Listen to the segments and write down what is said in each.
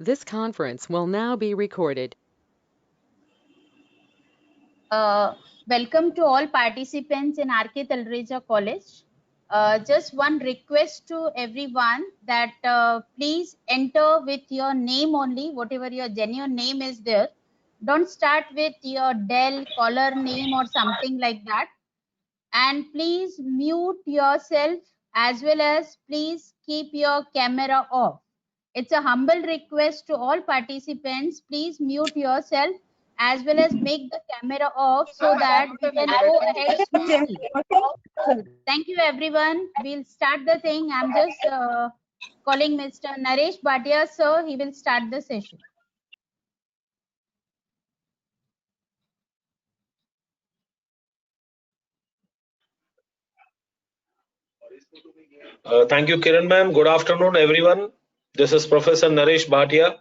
This conference will now be recorded. Welcome to all participants in R.K. Talreja College. Just one request to everyone that please enter with your name only, whatever your genuine name is there. Don't start with your Dell caller name or something like that. And please mute yourself as well as please keep your camera off. It's a humble request to all participants. Please mute yourself as well as make the camera off so that we can go ahead smoothly. Thank you, everyone. We'll start the thing. I'm just calling Mr. Naresh Bhatia, sir. He will start the session. Thank you, Kiran ma'am. Good afternoon, everyone. This is Professor Naresh Bhatia,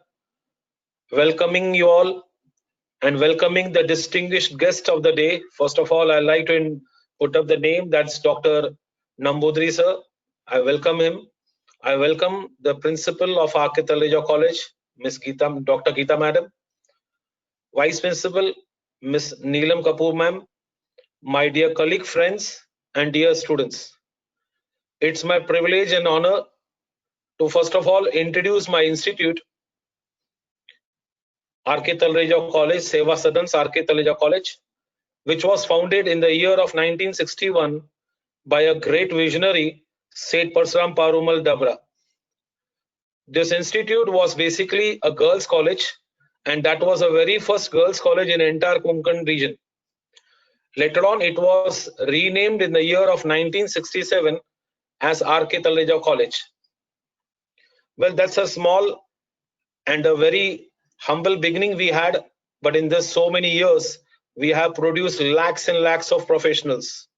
welcoming you all and welcoming the distinguished guest of the day. First of all, I'd like to put up the name. That's Dr. Nambudri sir. I welcome him. I welcome the principal of R.K. Talreja College, Miss Geeta, Dr. Geeta madam, Vice Principal, Miss Neelam Kapoor ma'am, my dear colleague, friends, and dear students. It's my privilege and honor to first of all introduce my institute, R.K. Talreja College, Seva Sadans R.K. Talreja College, which was founded in the year of 1961 by a great visionary, Seth Parsuram Parumal Dabra. This institute was basically a girls' college, and that was the very first girls' college in the entire Konkan region. Later on, it was renamed in the year of 1967 as R.K. Talreja College. Well, that's a small and a very humble beginning we had, but in this so many years, we have produced lakhs and lakhs of professionals.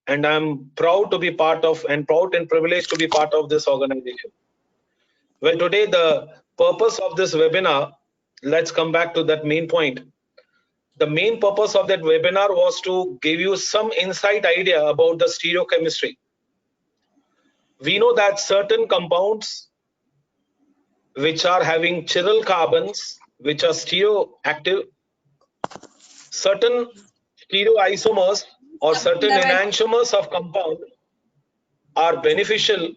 And I'm proud to be part of and proud and privileged to be part of this organization. Well, today, the purpose of this webinar, let's come back to that main point. The main purpose of that webinar was to give you some insight idea about the stereochemistry. We know that certain compounds which are having chiral carbons, which are stereoactive, certain stereoisomers or certain enantiomers of compound are beneficial,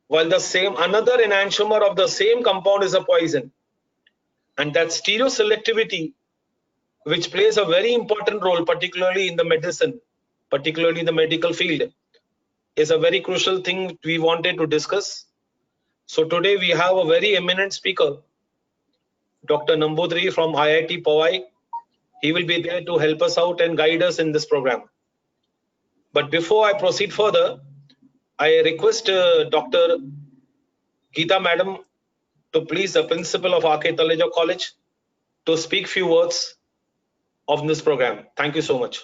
while the same another enantiomer of the same compound is a poison. And that stereoselectivity, which plays a very important role, particularly in the medicine, particularly in the medical field, is a very crucial thing we wanted to discuss. So today we have a very eminent speaker, Dr. Nambudri from IIT Powai. He will be there to help us out and guide us in this program. But before I proceed further, I request Dr. Geeta madam to please the principal of R.K. Talreja College to speak few words of this program. Thank you so much.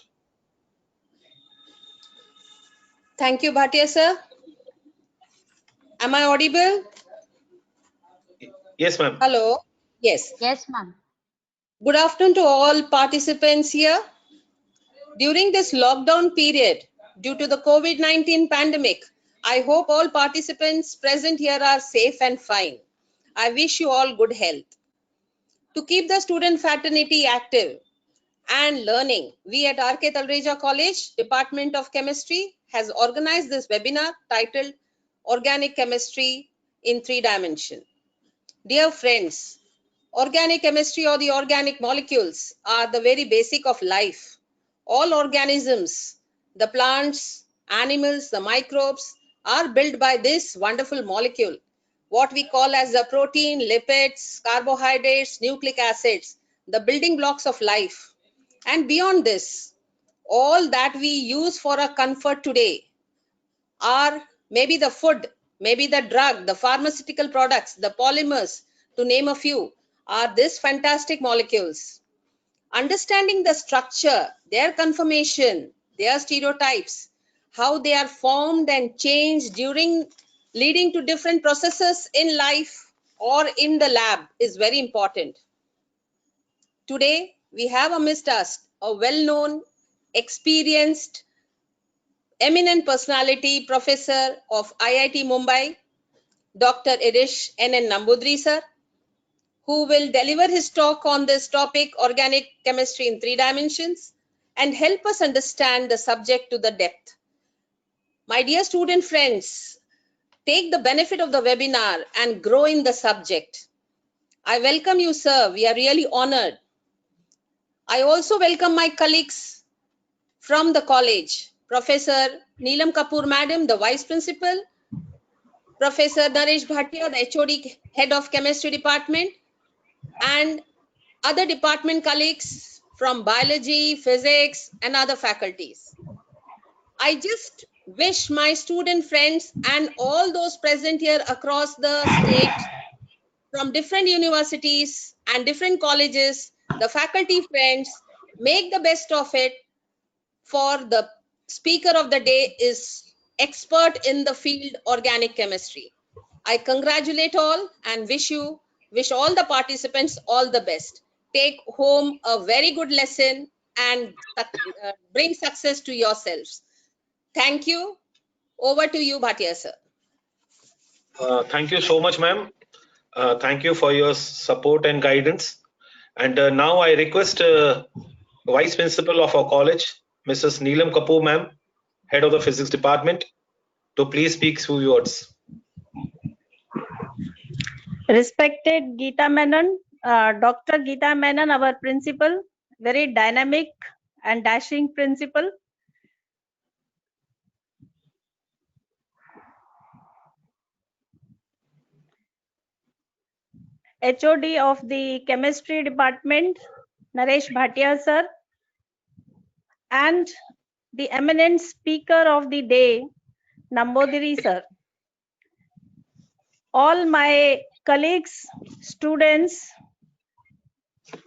Thank you, Bhatia sir. Am I audible? Yes, ma'am. Hello. Yes. Yes, ma'am. Good afternoon to all participants here. During this lockdown period, due to the COVID-19 pandemic, I hope all participants present here are safe and fine. I wish you all good health. To keep the student fraternity active and learning, we at R.K. Talreja College, Department of Chemistry, has organized this webinar titled Organic Chemistry in 3 Dimensions. Dear friends, organic chemistry or the organic molecules are the very basic of life. All organisms, the plants, animals, the microbes are built by this wonderful molecule, what we call as the protein, lipids, carbohydrates, nucleic acids, the building blocks of life. And beyond this, all that we use for our comfort today are maybe the food, maybe the drug, the pharmaceutical products, the polymers, to name a few, are these fantastic molecules. Understanding the structure, their conformation, their stereotypes, how they are formed and changed during leading to different processes in life or in the lab is very important. Today, we have amidst us a well-known, experienced, eminent personality, professor of IIT Mumbai, Dr. Irish N. Nambudri sir. who will deliver his talk on this topic, organic chemistry in 3 dimensions, and help us understand the subject to the depth. My dear student friends, take the benefit of the webinar and grow in the subject. I welcome you, sir. We are really honored. I also welcome my colleagues from the college, Professor Neelam Kapoor, Madam, the Vice Principal, Professor Naresh Bhatia, the HOD, Head of Chemistry Department, and other department colleagues from biology, physics, and other faculties. I just wish my student friends and all those present here across the state from different universities and different colleges, the faculty friends, make the best of it, for the speaker of the day is expert in the field organic chemistry. I congratulate all and wish all the participants all the best. Take home a very good lesson and bring success to yourselves. Thank you. Over to you, Bhatia sir. Thank you so much, ma'am. Thank you for your support and guidance. And now I request Vice Principal of our college, Mrs. Neelam Kapoor, ma'am, Head of the Physics Department, to please speak few words. Respected Geeta Menon, Dr. Geeta Menon, our principal, very dynamic and dashing principal. HOD of the chemistry department, Naresh Bhatia sir, and the eminent speaker of the day, Nambodiri sir. All my colleagues, students,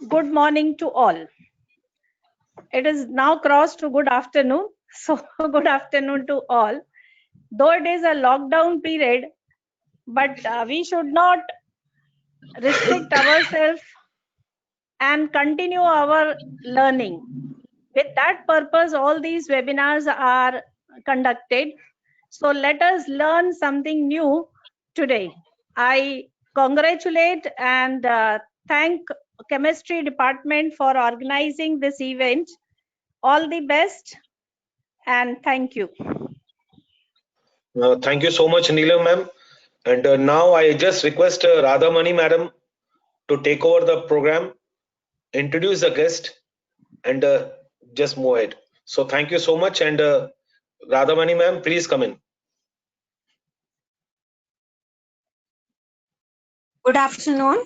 good morning to all. It is now crossed to good afternoon, so good afternoon to all. Though it is a lockdown period, but we should not restrict ourselves and continue our learning. With that purpose, all these webinars are conducted. So let us learn something new today. I congratulate and thank chemistry department for organizing this event. All the best and thank you. Thank you so much, Neelam ma'am. And now I just request Radhamani madam to take over the program, introduce the guest, and just move ahead. So thank you so much. And Radhamani ma'am, please come in. Good afternoon.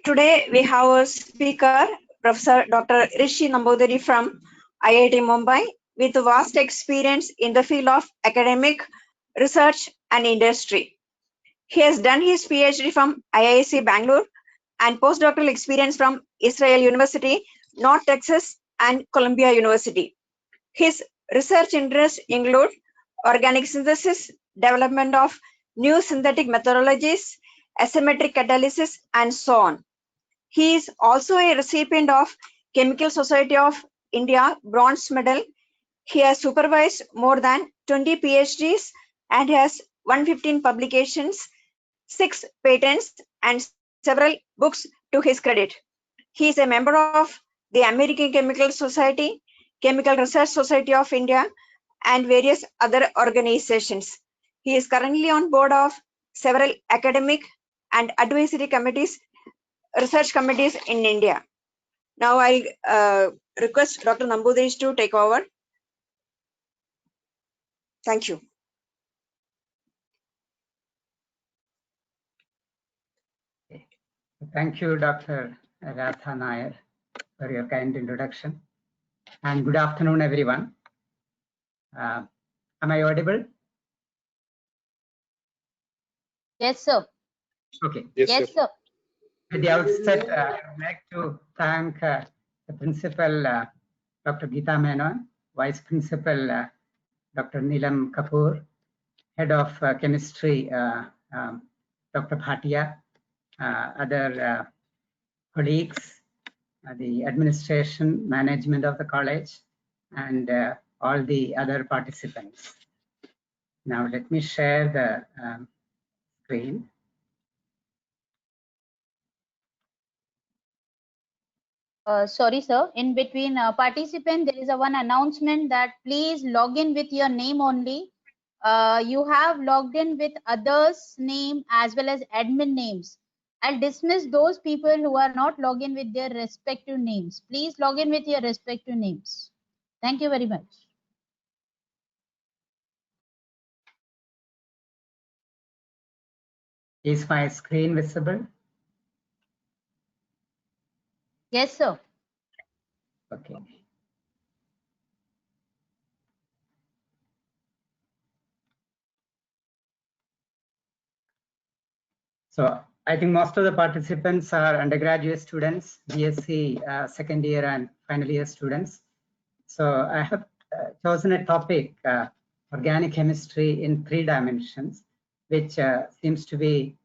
Today we have a speaker, Professor Dr. Rishi Nambodiri from IIT Mumbai, with vast experience in the field of academic, research and industry. He has done his PhD from IISc Bangalore and postdoctoral experience from Israel University, North Texas and Columbia University. His research interests include organic synthesis, development of new synthetic methodologies, asymmetric catalysis, and so on. He is also a recipient of Chemical Society of India Bronze Medal. He has supervised more than 20 PhDs and has 115 publications, 6 patents, and several books to his credit. He is a member of the American Chemical Society, Chemical Research Society of India, and various other organizations. He is currently on board of several academic and advisory committees, research committees in India. Now I'll request Dr. Nambodiri to take over. Thank you. Thank you, Dr. Radha Nair, for your kind introduction. And good afternoon, everyone. Am I audible? Yes, sir. Okay. Yes, sir. At the outset, I would like to thank the principal, Dr. Geeta Menon, Vice Principal, Dr. Neelam Kapoor, Head of Chemistry, Dr. Bhatia, other colleagues, the administration, management of the college, and all the other participants. Now let me share the screen. Sorry, sir. In between participant, there is a one announcement that please log in with your name only. You have logged in with others' name as well as admin names. I'll dismiss those people who are not logged in with their respective names. Please log in with your respective names. Thank you very much. Is my screen visible? Yes, sir. Okay. So I think most of the participants are undergraduate students, BSc second year and final year students. So I have chosen a topic, organic chemistry in 3 dimensions, which seems to be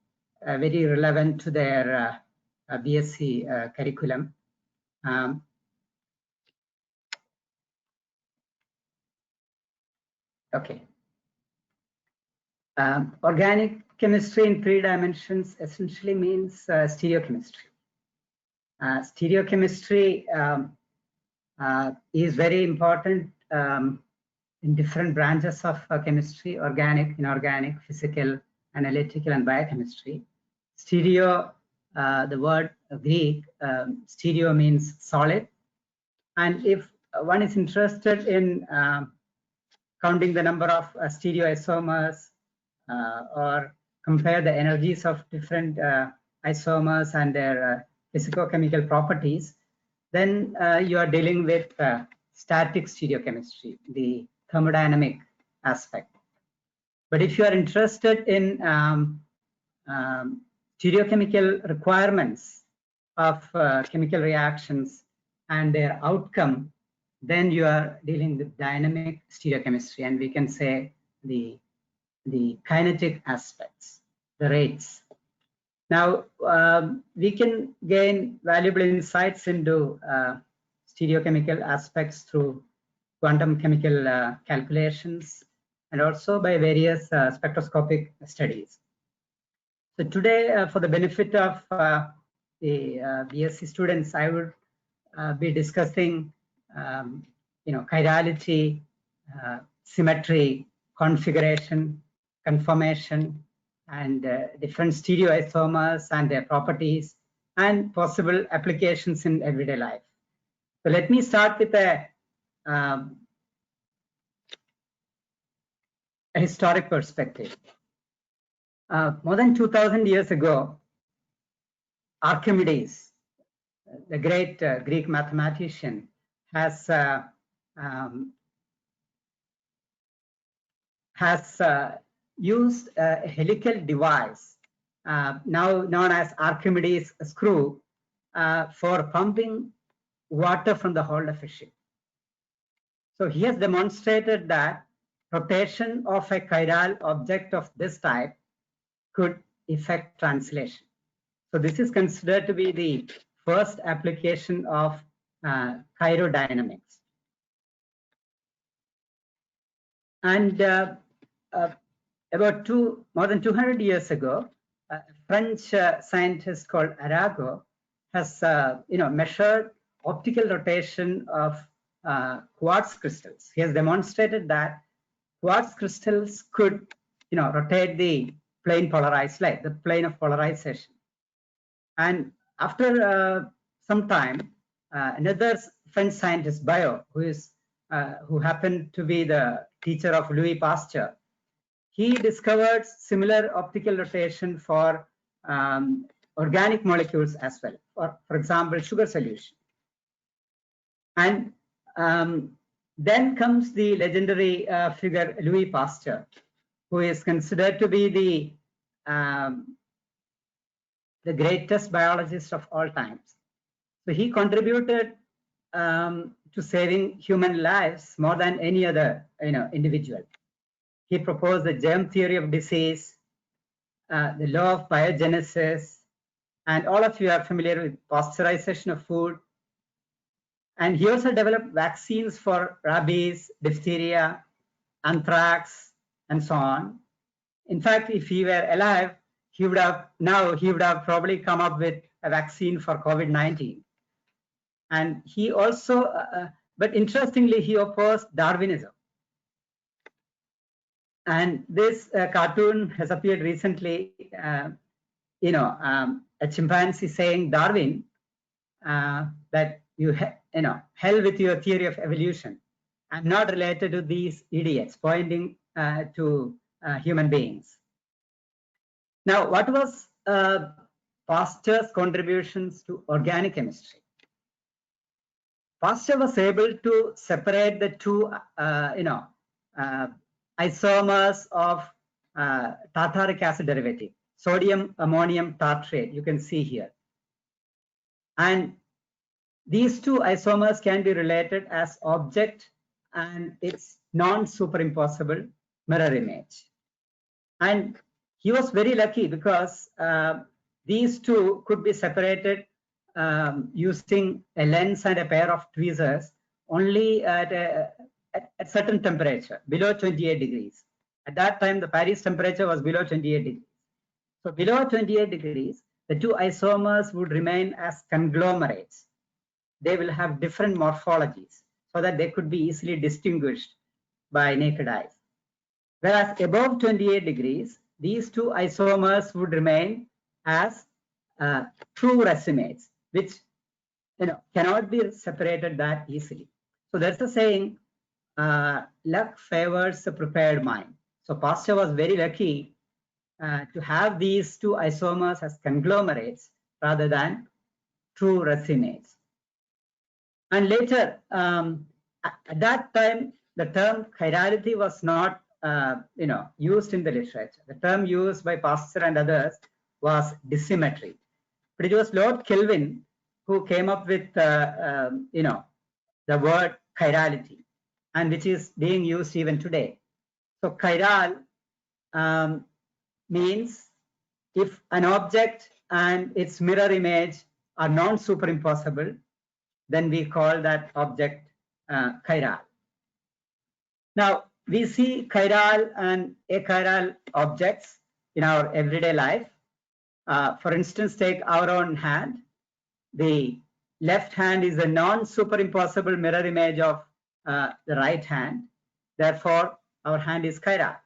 very relevant to their BSc curriculum. Okay. Organic chemistry in 3 dimensions essentially means stereochemistry. Stereochemistry is very important in different branches of chemistry: organic, inorganic, physical, analytical, and biochemistry. Stereo, the word Greek, stereo means solid. And if one is interested in counting the number of stereoisomers or compare the energies of different isomers and their physicochemical properties, then you are dealing with static stereochemistry, the thermodynamic aspect. But if you are interested in stereochemical requirements of chemical reactions and their outcome, then you are dealing with dynamic stereochemistry, and we can say the kinetic aspects, the rates. Now, we can gain valuable insights into stereochemical aspects through quantum chemical calculations and also by various spectroscopic studies. So today, for the benefit of the BSc students, I would be discussing chirality, symmetry, configuration, conformation, and different stereoisomers and their properties and possible applications in everyday life. So let me start with a historic perspective. More than 2000 years ago, Archimedes, the great Greek mathematician, has used a helical device, now known as Archimedes screw, for pumping water from the hold of a ship. So he has demonstrated that rotation of a chiral object of this type could affect translation. So this is considered to be the first application of chirodynamics. And about more than 200 years ago, a French scientist called Arago has measured optical rotation of quartz crystals. He has demonstrated that quartz crystals could rotate the plane polarized light, the plane of polarization. And after some time, another French scientist, Biot, who happened to be the teacher of Louis Pasteur, he discovered similar optical rotation for organic molecules as well, for example, sugar solution. And then comes the legendary figure Louis Pasteur, who is considered to be the greatest biologist of all times. So he contributed to saving human lives more than any other individual. He proposed the germ theory of disease, the law of biogenesis, and all of you are familiar with pasteurization of food. And he also developed vaccines for rabies, diphtheria, anthrax, and so on. In fact, if he were alive, he would have probably come up with a vaccine for COVID-19. And he also, but interestingly, he opposed Darwinism. And this cartoon has appeared recently, a chimpanzee saying, Darwin, that hell with your theory of evolution. I'm not related to these idiots, pointing to human beings. Now, what was Pasteur's contributions to organic chemistry? Pasteur was able to separate the two, isomers of tartaric acid derivative, sodium ammonium tartrate, you can see here. And these two isomers can be related as object and its non-superimposable mirror image. And he was very lucky because these two could be separated using a lens and a pair of tweezers only at a certain temperature, below 28 degrees. At that time, the Paris temperature was below 28 degrees. So below 28 degrees, the two isomers would remain as conglomerates. They will have different morphologies so that they could be easily distinguished by naked eyes. Whereas above 28 degrees, these two isomers would remain as true racemates, which cannot be separated that easily. So there's a saying, luck favors the prepared mind. So Pasteur was very lucky to have these two isomers as conglomerates rather than true racemates. And later, at that time, the term chirality was not used in the literature. The term used by Pasteur and others was dissymmetry. But it was Lord Kelvin who came up with the word chirality, and which is being used even today. So chiral means if an object and its mirror image are non-superimposable, then we call that object chiral. Now, we see chiral and achiral objects in our everyday life. For instance, take our own hand. The left hand is a non-superimposable mirror image of the right hand. Therefore, our hand is chiral.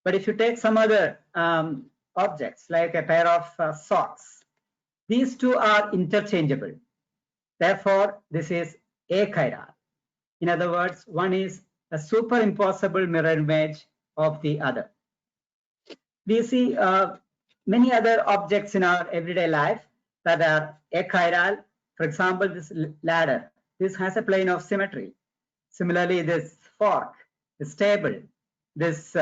But if you take some other objects, like a pair of socks, these two are interchangeable. Therefore, this is achiral. In other words, one is a superimposable mirror image of the other. We see many other objects in our everyday life that are achiral. For example, this ladder, this has a plane of symmetry. Similarly, this fork, this table, this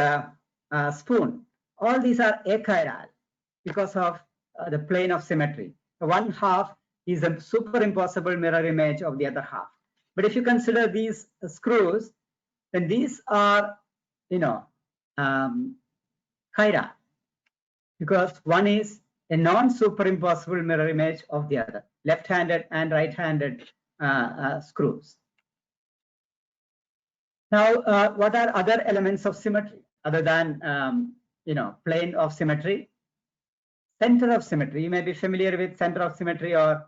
spoon, all these are achiral because of the plane of symmetry. So one half is a superimposable mirror image of the other half. But if you consider these screws, then these are, chiral, because one is a non-superimposable mirror image of the other, left-handed and right-handed screws. Now, what are other elements of symmetry other than, plane of symmetry? Center of symmetry. You may be familiar with center of symmetry or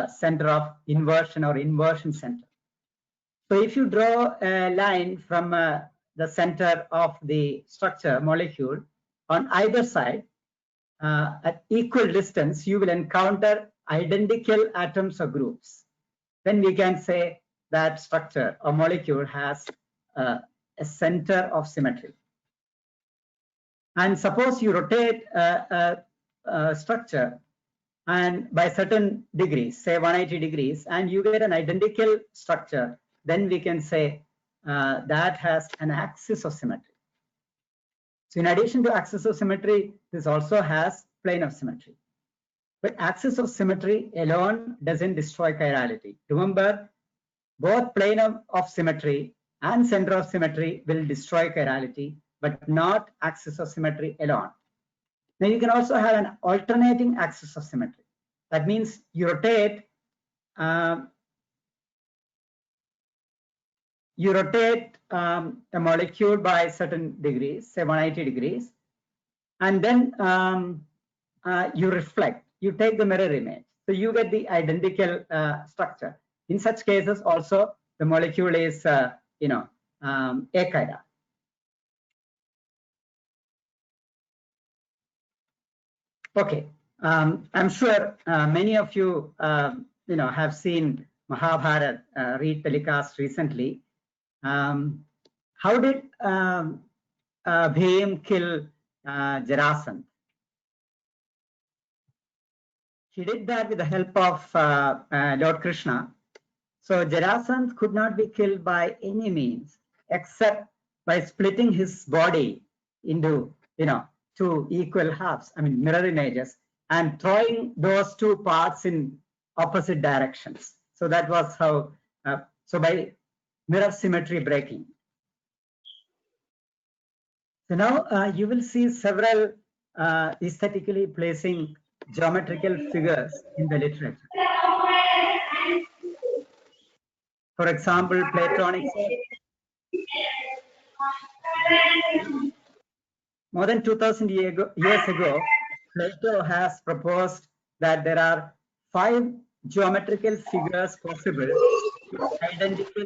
center of inversion or inversion center. So if you draw a line from the center of the structure molecule on either side, at equal distance, you will encounter identical atoms or groups. Then we can say that structure or molecule has a center of symmetry. And suppose you rotate a structure and by certain degrees, say 180 degrees, and you get an identical structure, then we can say that has an axis of symmetry. So in addition to axis of symmetry, this also has plane of symmetry. But axis of symmetry alone doesn't destroy chirality. Remember, both plane of symmetry and center of symmetry will destroy chirality, but not axis of symmetry alone. Now you can also have an alternating axis of symmetry. That means you rotate a molecule by certain degrees, say 180 degrees, and then you reflect. You take the mirror image, so you get the identical structure. in such cases also the molecule is, achiral. Okay, I'm sure many of you, have seen Mahabharata re-telecast recently. How did Bhim kill Jarasandha? He did that with the help of Lord Krishna. So Jarasandha could not be killed by any means except by splitting his body into, two equal halves, mirror images, and throwing those two parts in opposite directions. So that was how, so by mirror symmetry breaking. So now you will see several aesthetically placing geometrical figures in the literature. For example, Platonic. More than 2,000 years ago, Plato has proposed that there are 5 geometrical figures possible to identify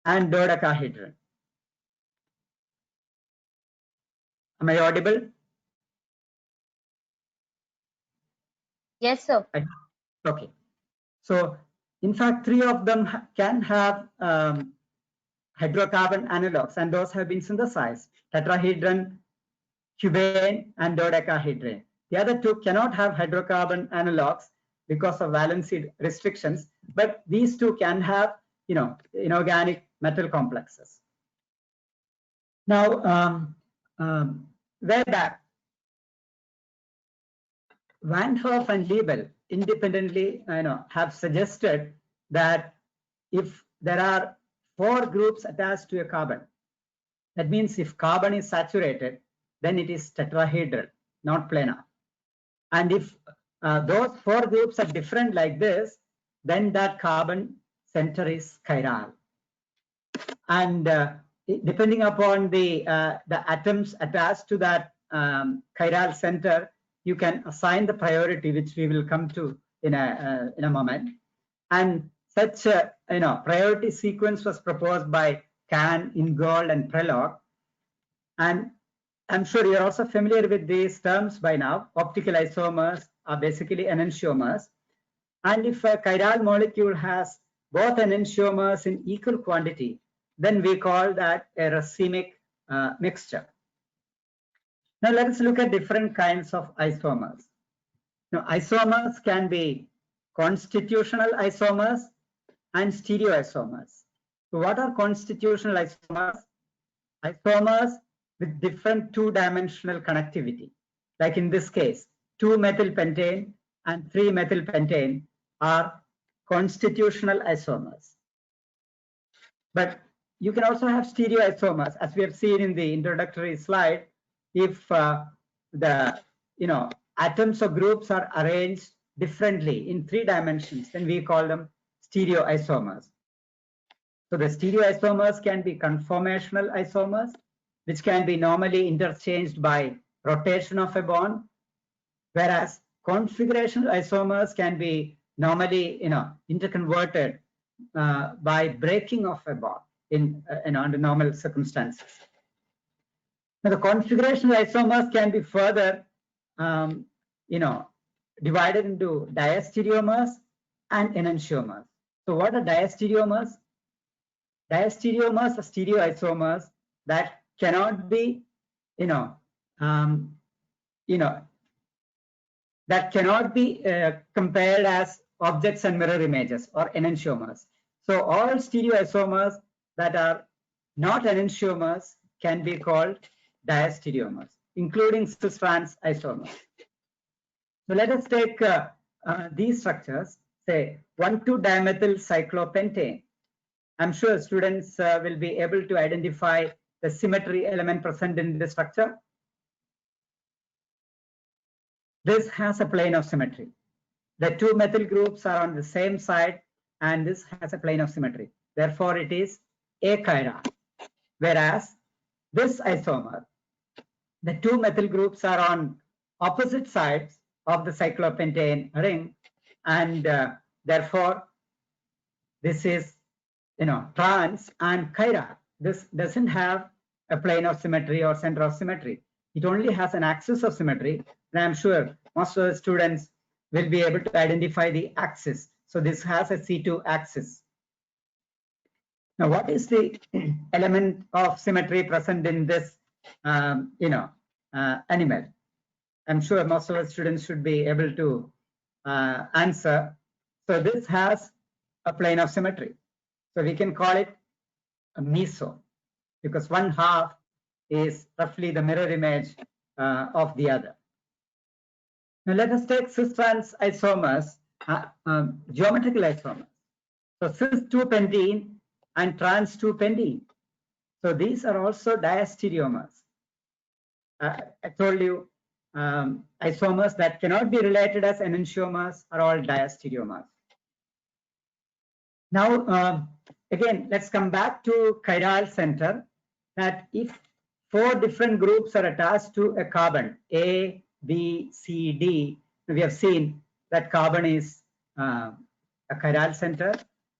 and dodecahedron. Am I audible? Yes, sir. Okay. So, in fact, 3 of them can have hydrocarbon analogs, and those have been synthesized: tetrahedron, cubane, and dodecahedron. The other 2 cannot have hydrocarbon analogs because of valency restrictions, but these 2 can have, inorganic metal complexes. Now, way back, Van Hoff and Liebel independently, have suggested that if there are 4 groups attached to a carbon, that means if carbon is saturated, then it is tetrahedral, not planar. And if those 4 groups are different like this, then that carbon center is chiral. And depending upon the atoms attached to that chiral center, you can assign the priority, which we will come to in a moment. And such a priority sequence was proposed by Kahn, Ingold, and Prelog. And I'm sure you're also familiar with these terms by now. Optical isomers are basically enantiomers. And if a chiral molecule has both enantiomers in equal quantity, then we call that a racemic mixture. Now let us look at different kinds of isomers. Now, isomers can be constitutional isomers and stereoisomers. So what are constitutional isomers? Isomers with different 2-dimensional connectivity. Like in this case, 2-methylpentane and 3-methylpentane are constitutional isomers. But you can also have stereoisomers, as we have seen in the introductory slide. If the atoms or groups are arranged differently in 3 dimensions, then we call them stereoisomers. So the stereoisomers can be conformational isomers, which can be normally interchanged by rotation of a bond, whereas configurational isomers can be normally interconverted by breaking of a bond under normal circumstances. Now the configurational isomers can be further divided into diastereomers and enantiomers. So what are diastereomers? Diastereomers are stereoisomers that cannot be compared as objects and mirror images, or enantiomers. So all stereoisomers that are not enantiomers can be called diastereomers, including cis-trans isomers. So let us take these structures, say 1,2-dimethyl cyclopentane. I'm sure students will be able to identify the symmetry element present in this structure. This has a plane of symmetry. The 2 methyl groups are on the same side, and this has a plane of symmetry. Therefore, it is achiral. Whereas this isomer, the two methyl groups are on opposite sides of the cyclopentane ring, and therefore this is, trans and chiral. This doesn't have a plane of symmetry or center of symmetry. It only has an axis of symmetry, and I'm sure most of the students will be able to identify the axis. So this has a C2 axis. Now, what is the element of symmetry present in this, animal? I'm sure most of the students should be able to answer. So this has a plane of symmetry. So we can call it a meso, because one half is roughly the mirror image of the other. Now let us take cis-trans isomers, geometrical isomers. So cis-2-pentene and trans-2-pentene. So these are also diastereomers. I told you isomers that cannot be related as enantiomers are all diastereomers. Now, again, let's come back to chiral center, that if 4 different groups are attached to a carbon, A, B, C, D, we have seen that carbon is a chiral center,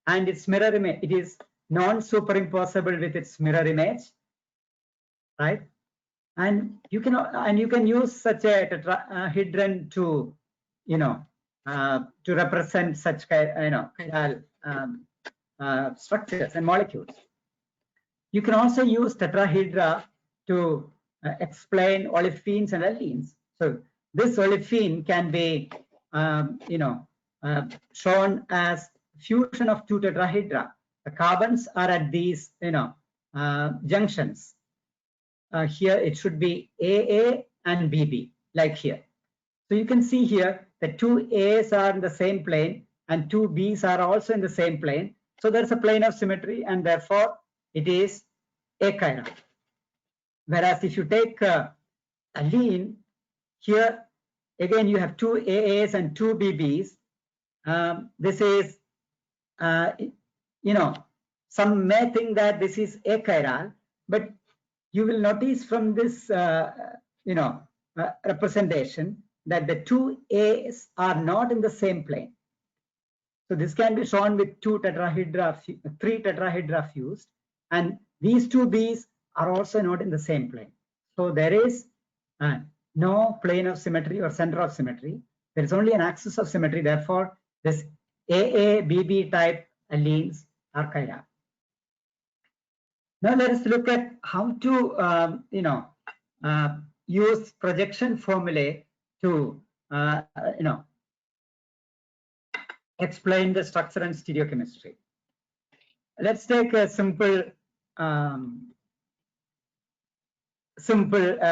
and its mirror image, it is non-superimposable with its mirror image, right? And you can use such a tetrahedron to, to represent such chiral structures and molecules. You can also use tetrahedra to explain olefins and aldenes. So this olefin can be, shown as fusion of 2 tetrahedra. The carbons are at these, junctions. Here it should be AA and BB, like here. So you can see here the 2 A's are in the same plane and 2 B's are also in the same plane. So there's a plane of symmetry, and therefore it is achiral. Whereas if you take alene, here again you have 2 AAs and 2 BBs. This is, some may think that this is achiral, but you will notice from this, representation that the 2 A's are not in the same plane. So this can be shown with 3 tetrahedra fused, and these 2 B's are also not in the same plane. So there is no plane of symmetry or center of symmetry. There is only an axis of symmetry. Therefore, this AA, BB type allenes are chiral. Now let us look at how to, use projection formulae to, explain the structure and stereochemistry. Let's take a simple,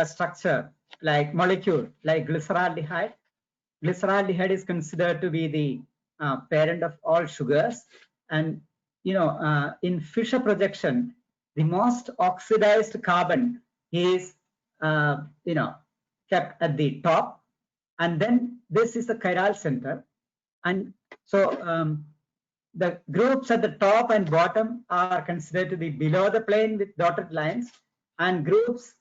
structure like molecule, like glyceraldehyde. Glyceraldehyde is considered to be the parent of all sugars, and in Fischer projection, the most oxidized carbon is kept at the top, and then this is the chiral center, and so the groups at the top and bottom are considered to be below the plane with dotted lines, and groups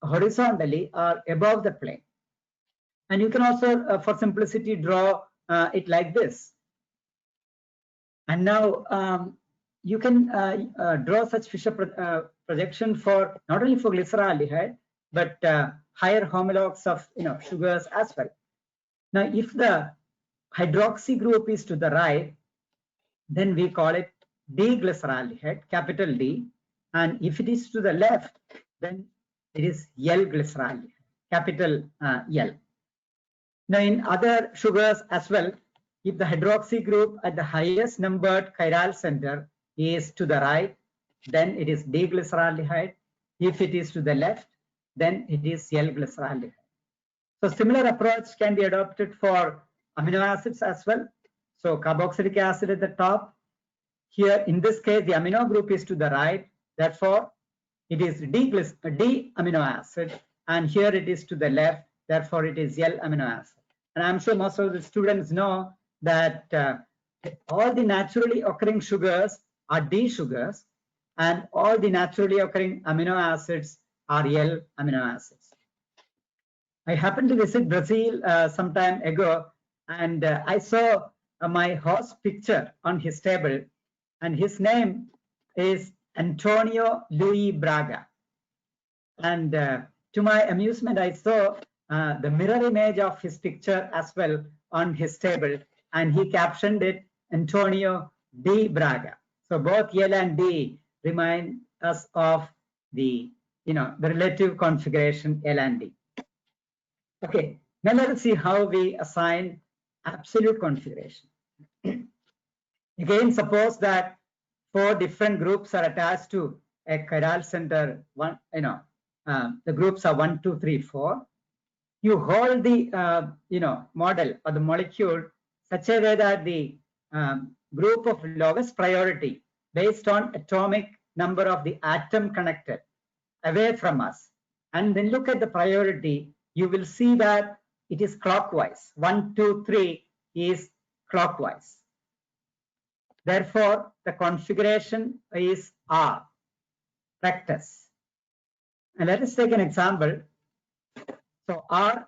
horizontally are above the plane. And you can also, for simplicity, draw it like this. And now you can draw such Fischer projection for not only for glyceraldehyde, but higher homologues of sugars as well. Now, if the hydroxy group is to the right, then we call it D-glyceraldehyde, capital D, and if it is to the left, then it is L-glyceraldehyde, capital L. Now, in other sugars as well, if the hydroxy group at the highest numbered chiral center is to the right, then it is D-glyceraldehyde. If it is to the left, then it is L-glyceraldehyde. So similar approach can be adopted for amino acids as well. So carboxylic acid at the top. Here, in this case, the amino group is to the right. Therefore, it is D amino acid. And here it is to the left. Therefore, it is L amino acid. And I'm sure most of the students know that all the naturally occurring sugars are D sugars, and all the naturally occurring amino acids are L amino acids. I happened to visit Brazil some time ago, and I saw my host picture on his table, and his name is Antonio Luis Braga. And to my amusement, I saw the mirror image of his picture as well on his table, and he captioned it Antonio D. Braga. So both L and D remind us of the, the relative configuration L and D. Okay, now let us see how we assign absolute configuration. Again, suppose that 4 different groups are attached to a chiral center. The groups are 1, 2, 3, 4. You hold the model or the molecule such a way that the group of lowest priority based on atomic number of the atom connected away from us, and then look at the priority, you will see that it is clockwise. 1, 2, 3 is clockwise. Therefore, the configuration is R, rectus. And let us take an example. So R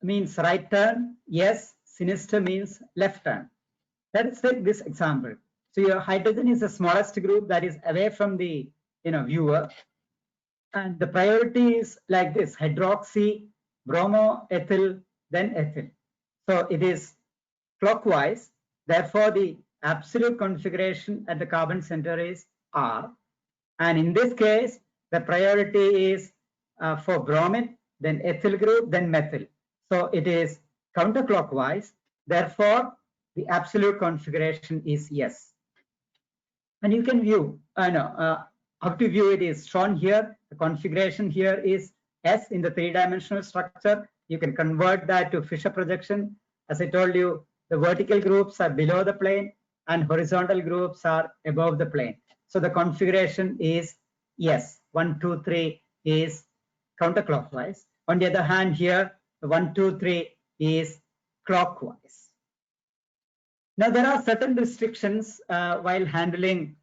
means right turn, yes, sinister means left turn. Let us take this example. So your hydrogen is the smallest group that is away from the viewer. And the priority is like this: hydroxy, bromo, ethyl, then ethyl. So it is clockwise. Therefore, the absolute configuration at the carbon center is R. And in this case, the priority is for bromine, then ethyl group, then methyl. So it is counterclockwise. Therefore, the absolute configuration is yes. And you can view, how to view it is shown here. The configuration here is S in the 3-dimensional structure. You can convert that to Fisher projection. As I told you, the vertical groups are below the plane and horizontal groups are above the plane. So the configuration is yes. 1, 2, 3 is counterclockwise. On the other hand, here, 1, 2, 3 is clockwise. Now, there are certain restrictions while handling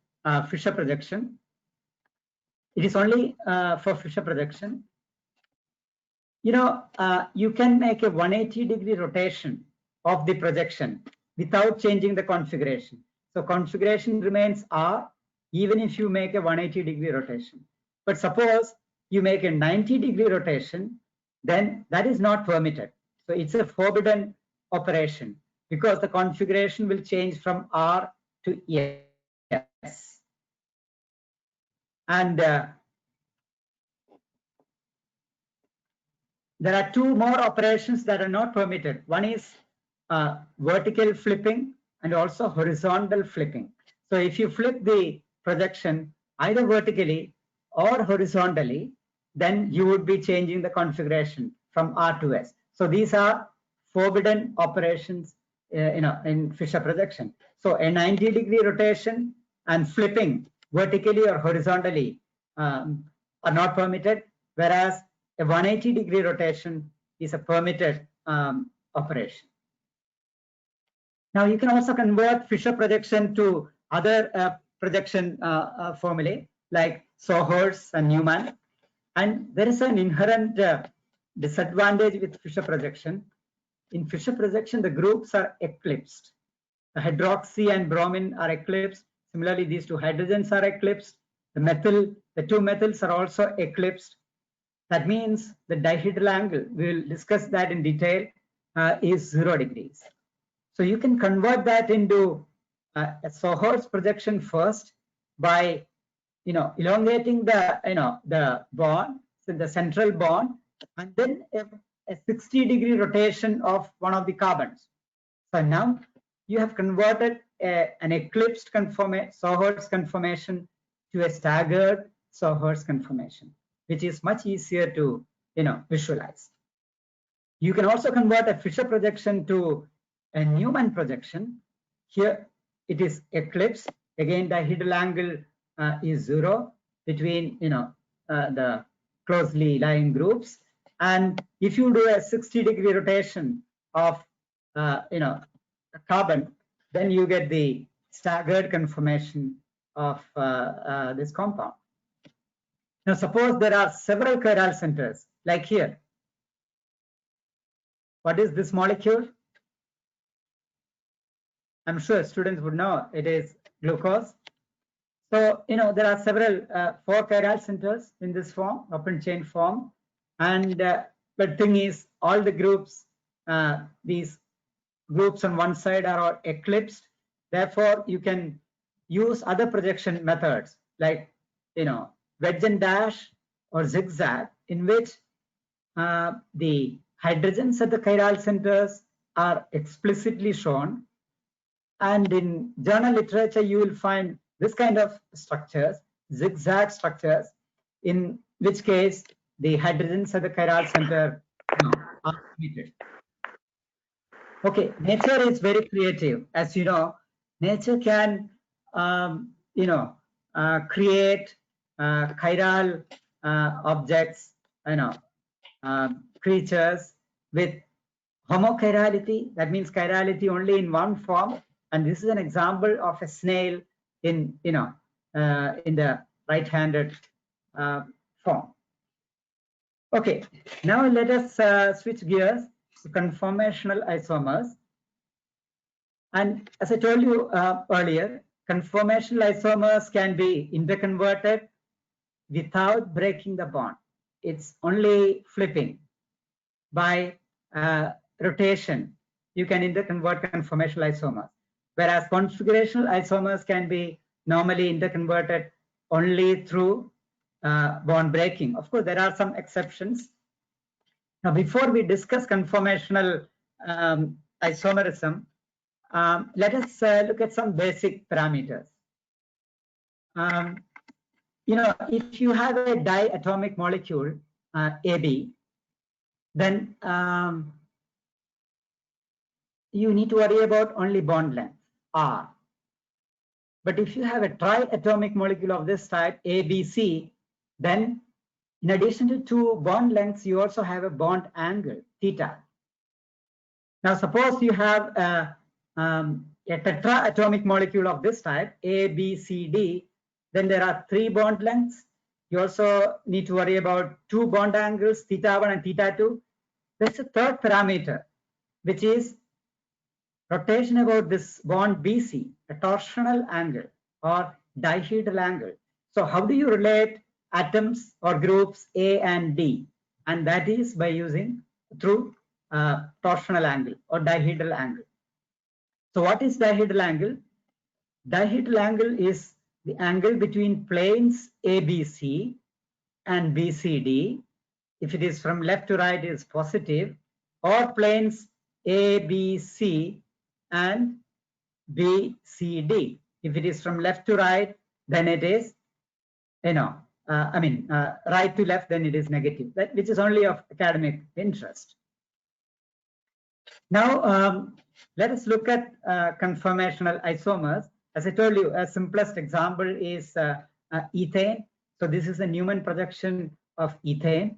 Fisher projection. It is only for Fisher projection. You can make a 180-degree rotation of the projection without changing the configuration. So configuration remains R even if you make a 180-degree rotation. But suppose you make a 90-degree rotation, then that is not permitted. So it's a forbidden operation because the configuration will change from R to S. And there are 2 more operations that are not permitted. One is vertical flipping and also horizontal flipping. So if you flip the projection either vertically or horizontally, then you would be changing the configuration from R to S. So these are forbidden operations in Fisher projection. So a 90-degree rotation and flipping vertically or horizontally are not permitted, whereas a 180-degree rotation is a permitted operation. Now you can also convert Fisher projection to other projection formulae like Sohorst and Newman. And there is an inherent disadvantage with Fisher projection. In Fisher projection, the groups are eclipsed. The hydroxy and bromine are eclipsed. Similarly, these 2 hydrogens are eclipsed. The 2 methyls are also eclipsed. That means the dihedral angle, we will discuss that in detail, is 0 degrees. So you can convert that into a Sohorst projection first by elongating the bond, so the central bond, and then a 60-degree rotation of one of the carbons. So now you have converted an eclipsed Sohorst conformation to a staggered Sohorst conformation, which is much easier to visualize. You can also convert a Fisher projection to a Newman projection. Here it is eclipsed. Again, dihedral angle is 0 between the closely lying groups. And if you do a 60-degree rotation of a carbon, then you get the staggered conformation of this compound. Now suppose there are several chiral centers like here. what is this molecule? I'm sure students would know it is glucose. So, there are several 4 chiral centers in this form, open chain form. And the thing is, all the groups, these groups on one side are all eclipsed. Therefore, you can use other projection methods like, wedge and dash or zigzag, in which the hydrogens at the chiral centers are explicitly shown. And in journal literature, you will find this kind of structures, zigzag structures, in which case the hydrogens at the chiral center are omitted. Okay, nature is very creative. As you know, nature can, create chiral objects, creatures with homochirality. That means chirality only in one form. And this is an example of a snail in the right-handed form. Okay, now let us switch gears to conformational isomers. And as I told you earlier, conformational isomers can be interconverted without breaking the bond. It's only flipping. By rotation, you can interconvert conformational isomers. Whereas configurational isomers can be normally interconverted only through bond breaking. Of course, there are some exceptions. Now, before we discuss conformational isomerism, let us look at some basic parameters. If you have a diatomic molecule, AB, then you need to worry about only bond length, R. But if you have a triatomic molecule of this type, ABC, then in addition to 2 bond lengths, you also have a bond angle, theta. Now, suppose you have a tetraatomic molecule of this type, ABCD, then there are 3 bond lengths. You also need to worry about 2 bond angles, theta 1 and theta 2. There's a third parameter, which is rotation about this bond BC, a torsional angle or dihedral angle. So how do you relate atoms or groups A and D? And that is by using through torsional angle or dihedral angle. So what is dihedral angle? Dihedral angle is the angle between planes ABC and BCD. If it is from left to right, it is positive, or planes ABC and BCD. If it is from left to right, then it is, right to left, then it is negative, which is only of academic interest. Now, let us look at conformational isomers. As I told you, a simplest example is ethane. So this is a Newman projection of ethane.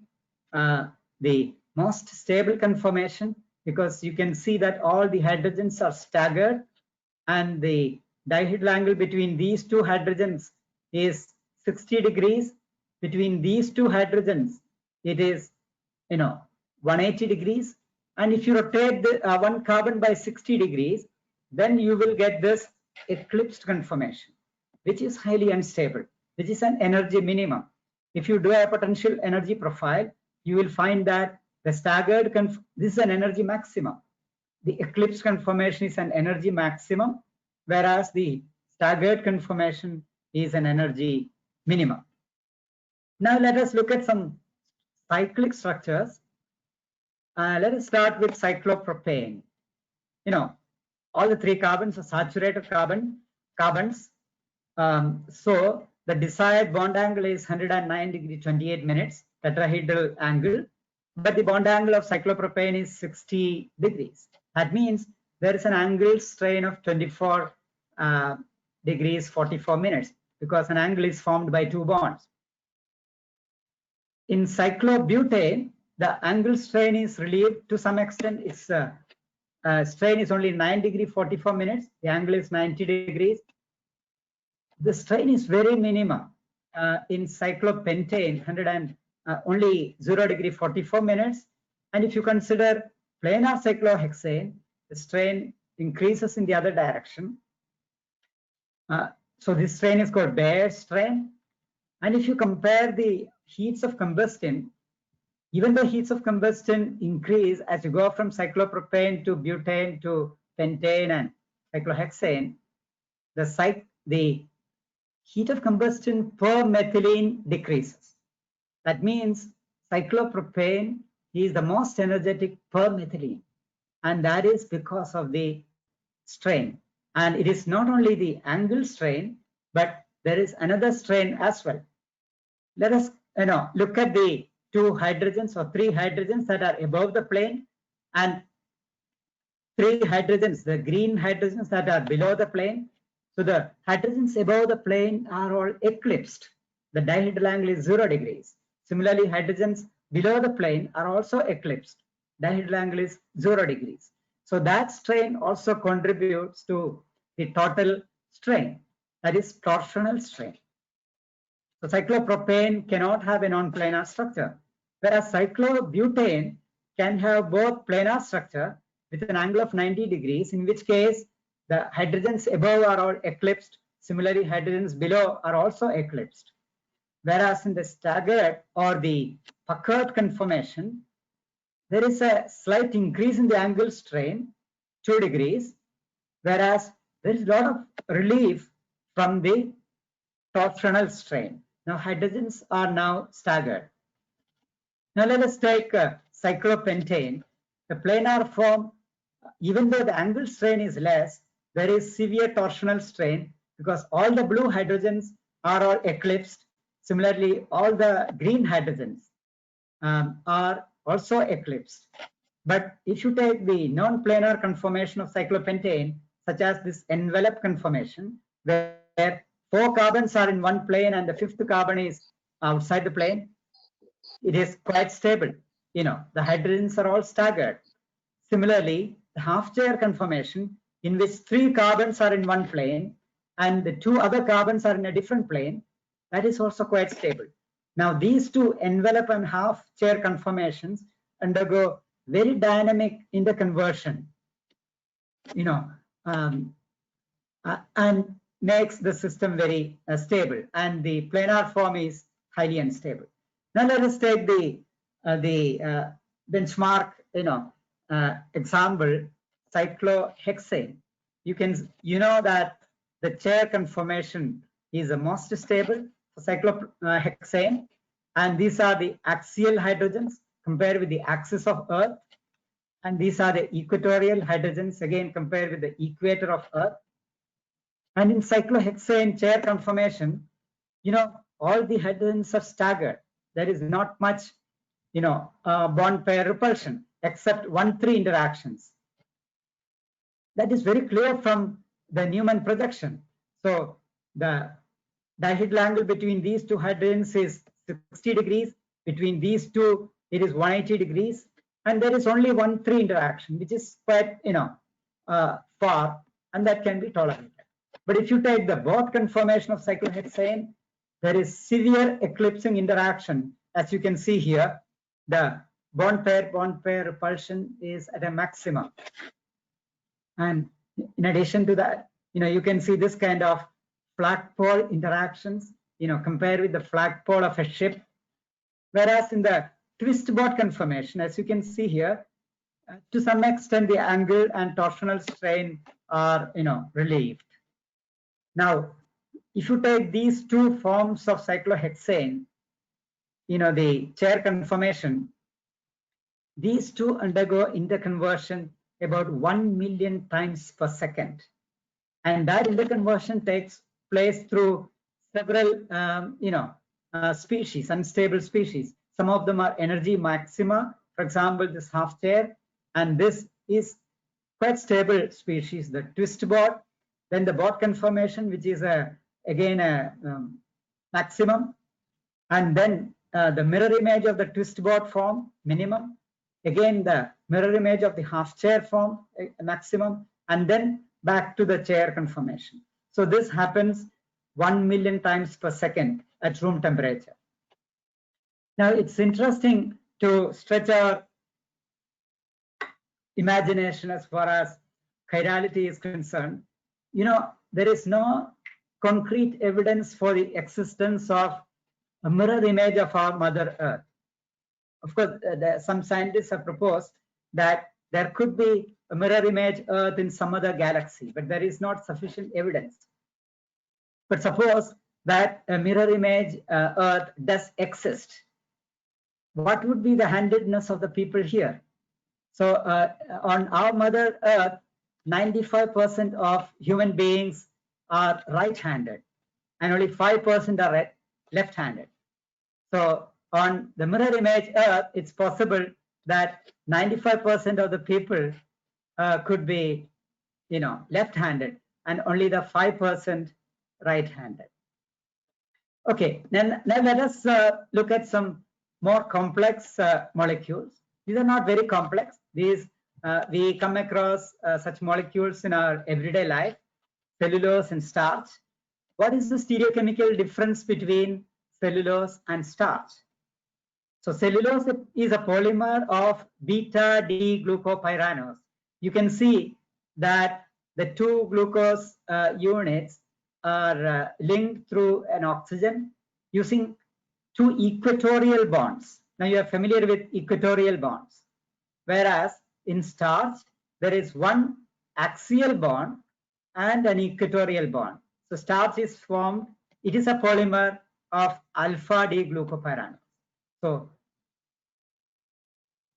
The most stable conformation, because you can see that all the hydrogens are staggered and the dihedral angle between these 2 hydrogens is 60 degrees. Between these 2 hydrogens, it is 180 degrees. And if you rotate the one carbon by 60 degrees, then you will get this eclipsed conformation, which is highly unstable, which is an energy minimum. If you do a potential energy profile, you will find that the staggered, this is an energy maximum. The eclipsed conformation is an energy maximum, whereas the staggered conformation is an energy minimum. Now let us look at some cyclic structures. Let us start with cyclopropane. All the 3 carbons are saturated carbons. So the desired bond angle is 109 degree 28 minutes, tetrahedral angle, but the bond angle of cyclopropane is 60 degrees. That means there is an angle strain of 24 degrees 44 minutes, because an angle is formed by 2 bonds. In cyclobutane, the angle strain is relieved to some extent. Its strain is only 9 degree 44 minutes. The angle is 90 degrees. The strain is very minimum. In cyclopentane, only 0 degree 44 minutes. And if you consider planar cyclohexane, the strain increases in the other direction. So this strain is called Bayer strain. And if you compare the heats of combustion, even though heats of combustion increase as you go from cyclopropane to butane to pentane and cyclohexane, the heat of combustion per methylene decreases. That means cyclopropane is the most energetic per methylene, and that is because of the strain. And it is not only the angle strain, but there is another strain as well. Let us look at the 2 hydrogens or 3 hydrogens that are above the plane, and 3 hydrogens, the green hydrogens that are below the plane. So the hydrogens above the plane are all eclipsed. The dihedral angle is 0 degrees. Similarly, hydrogens below the plane are also eclipsed. Dihedral angle is 0 degrees. So that strain also contributes to the total strain, that is torsional strain. So cyclopropane cannot have a non-planar structure, whereas cyclobutane can have both planar structure with an angle of 90 degrees, in which case the hydrogens above are all eclipsed. Similarly, hydrogens below are also eclipsed. Whereas in the staggered or the puckered conformation, there is a slight increase in the angle strain, 2 degrees, whereas there is a lot of relief from the torsional strain. Now hydrogens are now staggered. Now let us take cyclopentane. The planar form, even though the angle strain is less, there is severe torsional strain because all the blue hydrogens are all eclipsed. Similarly, all the green hydrogens are also eclipsed. But if you take the non-planar conformation of cyclopentane, such as this envelope conformation, where 4 carbons are in one plane and the 5th carbon is outside the plane, it is quite stable. The hydrogens are all staggered. Similarly, the half-chair conformation, in which 3 carbons are in one plane and the 2 other carbons are in a different plane, that is also quite stable. Now, these 2 envelope and half-chair conformations undergo very dynamic interconversion, and makes the system very stable, and the planar form is highly unstable. Now let us take the benchmark example, cyclohexane. You know that the chair conformation is the most stable for cyclohexane, and these are the axial hydrogens compared with the axis of Earth, and these are the equatorial hydrogens again compared with the equator of Earth. And in cyclohexane chair conformation, all the hydrogens are staggered. There is not much, bond pair repulsion except 1-3 interactions. That is very clear from the Newman projection. So the dihedral angle between these 2 hydrogens is 60 degrees. Between these 2, it is 180 degrees. And there is only 1-3 interaction, which is quite, far, and that can be tolerated. But if you take the both conformation of cyclohexane, there is severe eclipsing interaction. As you can see here, the bond pair repulsion is at a maximum. And in addition to that, you can see this kind of flagpole interactions, compared with the flagpole of a ship. Whereas in the twist boat conformation, as you can see here, to some extent the angle and torsional strain are, relieved. Now, if you take these 2 forms of cyclohexane, the chair conformation, these 2 undergo interconversion about 1 million times per second. And that interconversion takes place through several, species, unstable species. Some of them are energy maxima, for example, this half chair, and this is quite stable species, the twist boat. Then the boat conformation, which is again a maximum, and then the mirror image of the twist boat form, minimum. Again, the mirror image of the half chair form, maximum, and then back to the chair conformation. So this happens 1 million times per second at room temperature. Now it's interesting to stretch our imagination as far as chirality is concerned. There is no concrete evidence for the existence of a mirror image of our Mother Earth. Of course, some scientists have proposed that there could be a mirror image Earth in some other galaxy, but there is not sufficient evidence. But suppose that a mirror image Earth does exist. What would be the handedness of the people here? So on our Mother Earth, 95% of human beings are right-handed and only 5% are left-handed. So on the mirror image Earth, it's possible that 95% of the people could be, left-handed and only the 5% right-handed. Okay, then let us look at some more complex molecules. These are not very complex. These we come across such molecules in our everyday life, cellulose and starch. What is the stereochemical difference between cellulose and starch? So cellulose is a polymer of beta-D-glucopyranose. You can see that the two glucose units are linked through an oxygen using two equatorial bonds. Now you are familiar with equatorial bonds, whereas in starch there is one axial bond and an equatorial bond. So starch is formed, it is a polymer of alpha-D-glucopyranose. So,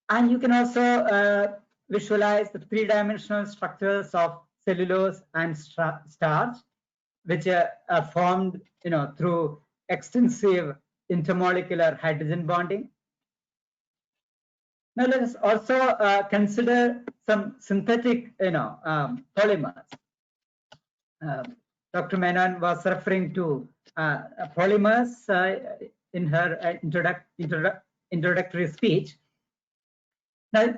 and you can also visualize the three-dimensional structures of cellulose and starch, which are formed, through extensive intermolecular hydrogen bonding. Now let us also consider some synthetic, polymers. Dr. Menon was referring to polymers in her introductory speech. Now,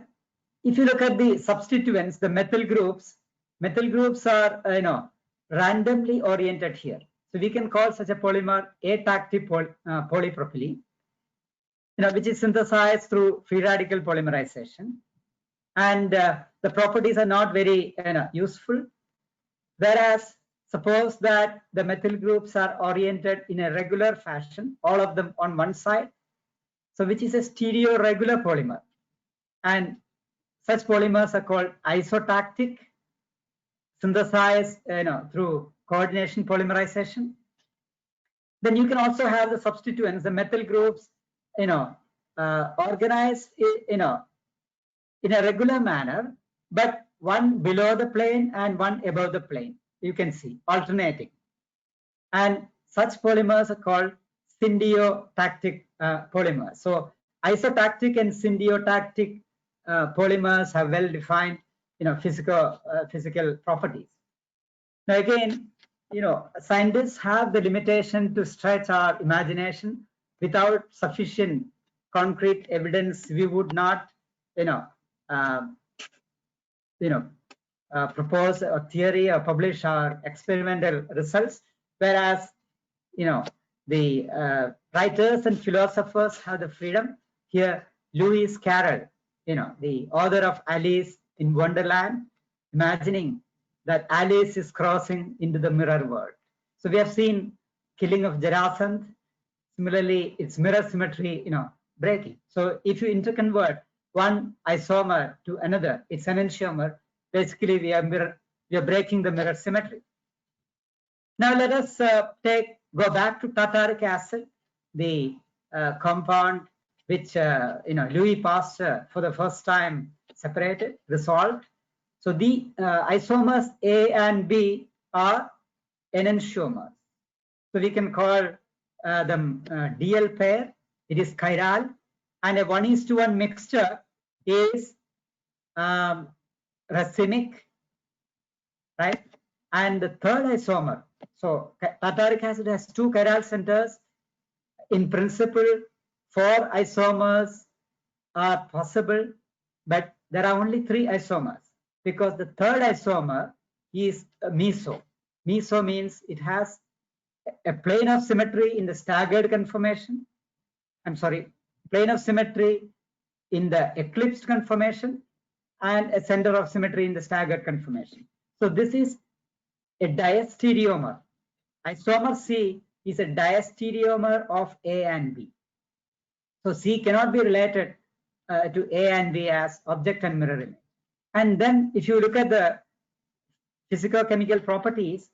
if you look at the substituents, the methyl groups are, randomly oriented here. So we can call such a polymer atactic polypropylene, which is synthesized through free radical polymerization. And the properties are not very useful. Whereas suppose that the methyl groups are oriented in a regular fashion, all of them on one side, so which is a stereoregular polymer. And such polymers are called isotactic, synthesized through coordination polymerization. Then you can also have the substituents, the methyl groups, organized, in a regular manner, but one below the plane and one above the plane. You can see alternating. And such polymers are called syndiotactic polymers. So isotactic and syndiotactic polymers have well-defined, physical properties. Now again, scientists have the limitation to stretch our imagination. Without sufficient concrete evidence, we would not, propose a theory or publish our experimental results. Whereas, the writers and philosophers have the freedom. Here, Lewis Carroll, the author of Alice in Wonderland, imagining that Alice is crossing into the mirror world. So we have seen killing of Jarasandh. Similarly, its mirror symmetry, breaking. So if you interconvert one isomer to another, its enantiomer, basically we are breaking the mirror symmetry. Now let us go back to tartaric acid, the compound which Louis Pasteur for the first time separated, resolved. So the isomers A and B are enantiomers. So we can call them DL pair. It is chiral, and a 1:1 mixture is racemic, right? And the third isomer. So tartaric acid has two chiral centers. In principle, 4 isomers are possible, but there are only 3 isomers because the third isomer is meso. Meso means it has a plane of symmetry in the staggered conformation. Plane of symmetry in the eclipsed conformation, and a center of symmetry in the staggered conformation. So this is a diastereomer. Isomer C is a diastereomer of A and B. So C cannot be related to A and B as object and mirror image. And then if you look at the physicochemical properties,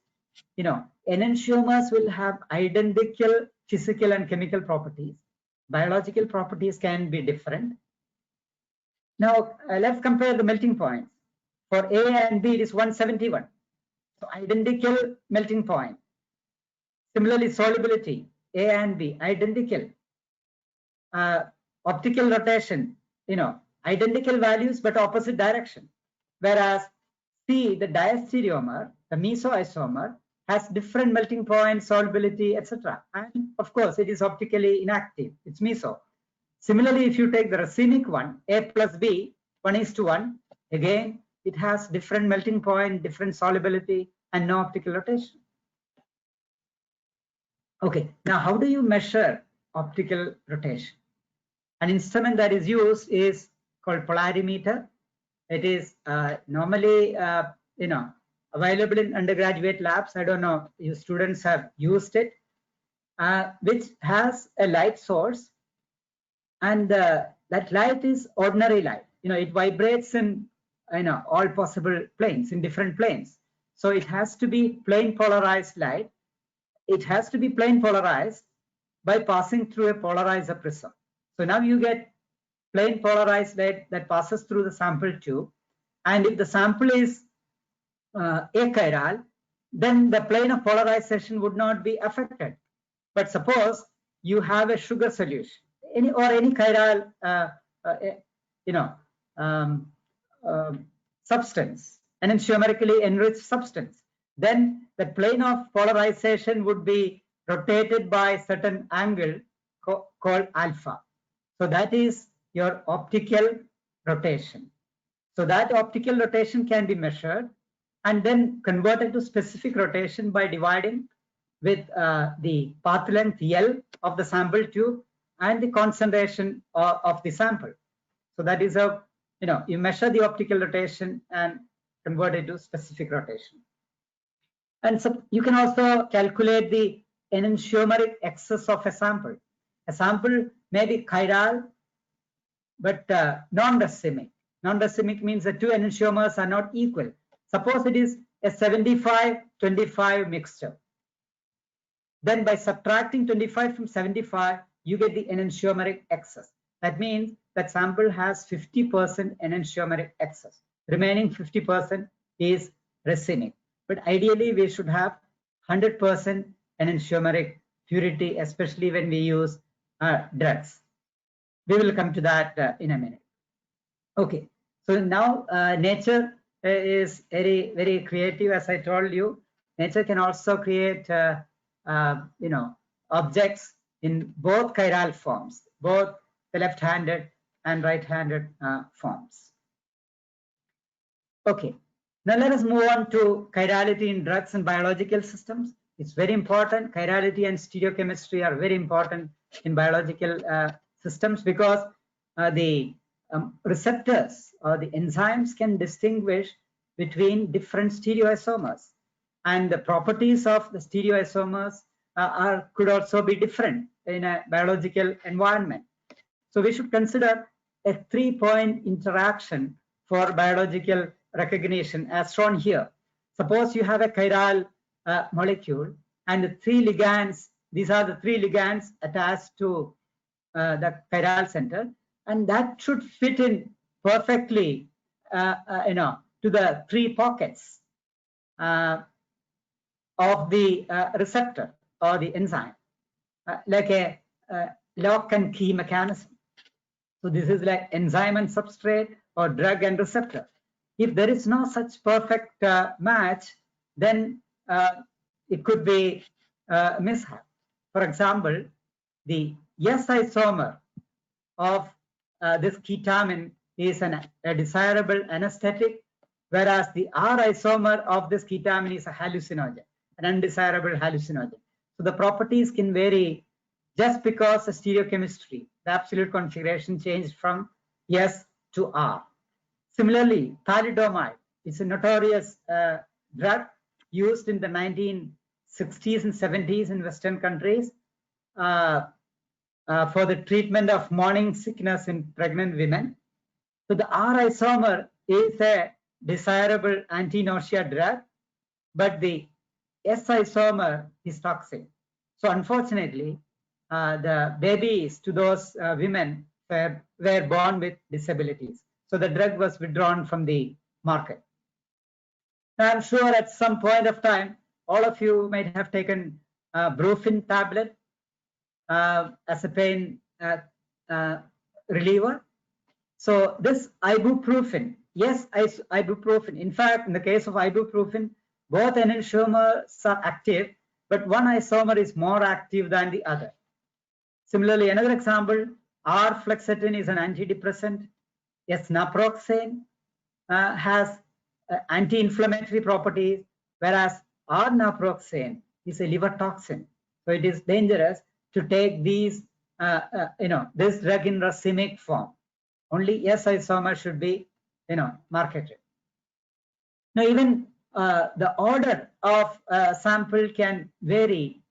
enantiomers will have identical physical and chemical properties. Biological properties can be different. Now let's compare the melting points. For A and B, it is 171. So identical melting point. Similarly, solubility, A and B, identical. Optical rotation, identical values but opposite direction. Whereas C, the diastereomer, the mesoisomer, has different melting point, solubility, etc. And of course, it is optically inactive. It's meso. Similarly, if you take the racemic one, A plus B, 1:1, again, it has different melting point, different solubility, and no optical rotation. Okay, now how do you measure optical rotation? An instrument that is used is called polarimeter. It is normally, available in undergraduate labs. I don't know, you students have used it, which has a light source, and that light is ordinary light. It vibrates in all possible planes, in different planes. So it has to be plane polarized light. It has to be plane polarized by passing through a polarizer prism. So now you get plane polarized light that passes through the sample tube. And if the sample is achiral, then the plane of polarization would not be affected. But suppose you have a sugar solution, any chiral, substance, an enantiomerically enriched substance, then the plane of polarization would be rotated by a certain angle called alpha. So that is your optical rotation. So that optical rotation can be measured and then converted to specific rotation by dividing with the path length L of the sample tube and the concentration of the sample. So that is a, you measure the optical rotation and convert it to specific rotation. And so you can also calculate the enantiomeric excess of a sample. A sample may be chiral, but non-racemic. Non-racemic means the two enantiomers are not equal. Suppose it is a 75-25 mixture. Then by subtracting 25 from 75, you get the enantiomeric excess. That means that sample has 50% enantiomeric excess. Remaining 50% is racemic. But ideally, we should have 100% enantiomeric purity, especially when we use drugs. We will come to that in a minute. Okay, so now nature is very, very creative. As I told you, nature can also create, objects in both chiral forms, both the left-handed and right-handed forms. Okay, now let us move on to chirality in drugs and biological systems. It's very important. Chirality and stereochemistry are very important in biological systems because the receptors or the enzymes can distinguish between different stereoisomers, and the properties of the stereoisomers could also be different in a biological environment. So we should consider a 3-point interaction for biological recognition as shown here. Suppose you have a chiral molecule and the 3 ligands, these are the 3 ligands attached to the chiral center, and that should fit in perfectly to the 3 pockets of the receptor or the enzyme, like a lock and key mechanism. So this is like enzyme and substrate or drug and receptor. If there is no such perfect match, then it could be a mishap. For example, the S isomer of this ketamine is a desirable anesthetic, whereas the R isomer of this ketamine is a hallucinogen, an undesirable hallucinogen. So the properties can vary just because the stereochemistry, the absolute configuration changed from S to R. Similarly, thalidomide is a notorious drug used in the 1960s and 70s in Western countries for the treatment of morning sickness in pregnant women. So the R isomer is a desirable anti-nausea drug, but the S isomer is toxic. So unfortunately, the babies to those women were born with disabilities. So the drug was withdrawn from the market. Now, I'm sure at some point of time, all of you might have taken Brufen tablet as a pain reliever. So this ibuprofen, yes, ibuprofen. In fact, in the case of ibuprofen, both enantiomers are active, but one isomer is more active than the other. Similarly, another example, R-fluoxetine is an antidepressant. Yes, naproxen has anti-inflammatory properties, whereas R-naproxen is a liver toxin. So it is dangerous to take these, this drug in racemic form. Only S isomer should be, marketed. Now, even the order of sample can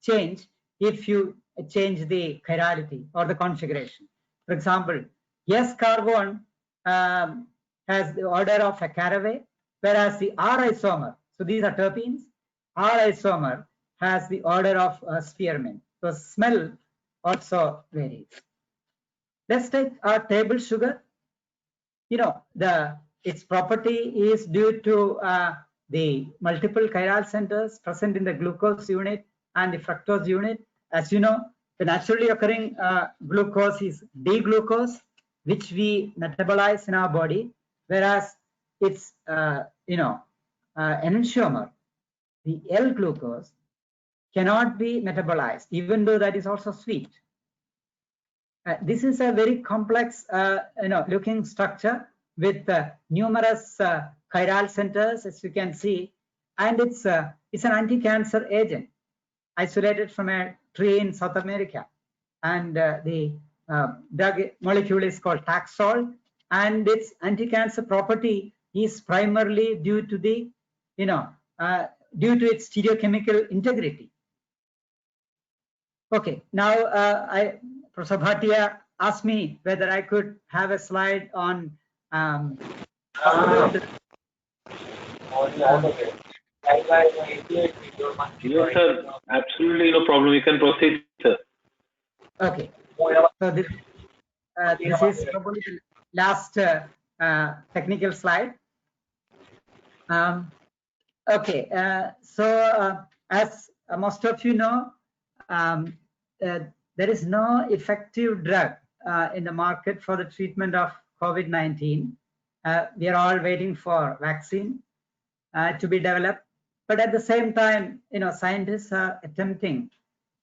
change if you change the chirality or the configuration. For example, S-carbon has the order of a caraway, whereas the R isomer, so these are terpenes, R isomer has the order of spearmint. So smell also varies. Let's take our table sugar. Its property is due to the multiple chiral centers present in the glucose unit and the fructose unit. As you know, the naturally occurring glucose is D-glucose, which we metabolize in our body, whereas its enantiomer, the L-glucose, cannot be metabolized, even though that is also sweet. This is a very complex, looking structure with numerous chiral centers, as you can see, and it's an anti-cancer agent isolated from a tree in South America. And the drug molecule is called Taxol, and its anti-cancer property is primarily due to the, due to its stereochemical integrity. Okay, now Professor Bhatia asked me whether I could have a slide on Yes, sir. Absolutely no problem. You can proceed, sir. Okay. So this is probably the last technical slide. Okay. As most of you know, there is no effective drug in the market for the treatment of COVID-19. We are all waiting for vaccine to be developed, but at the same time, scientists are attempting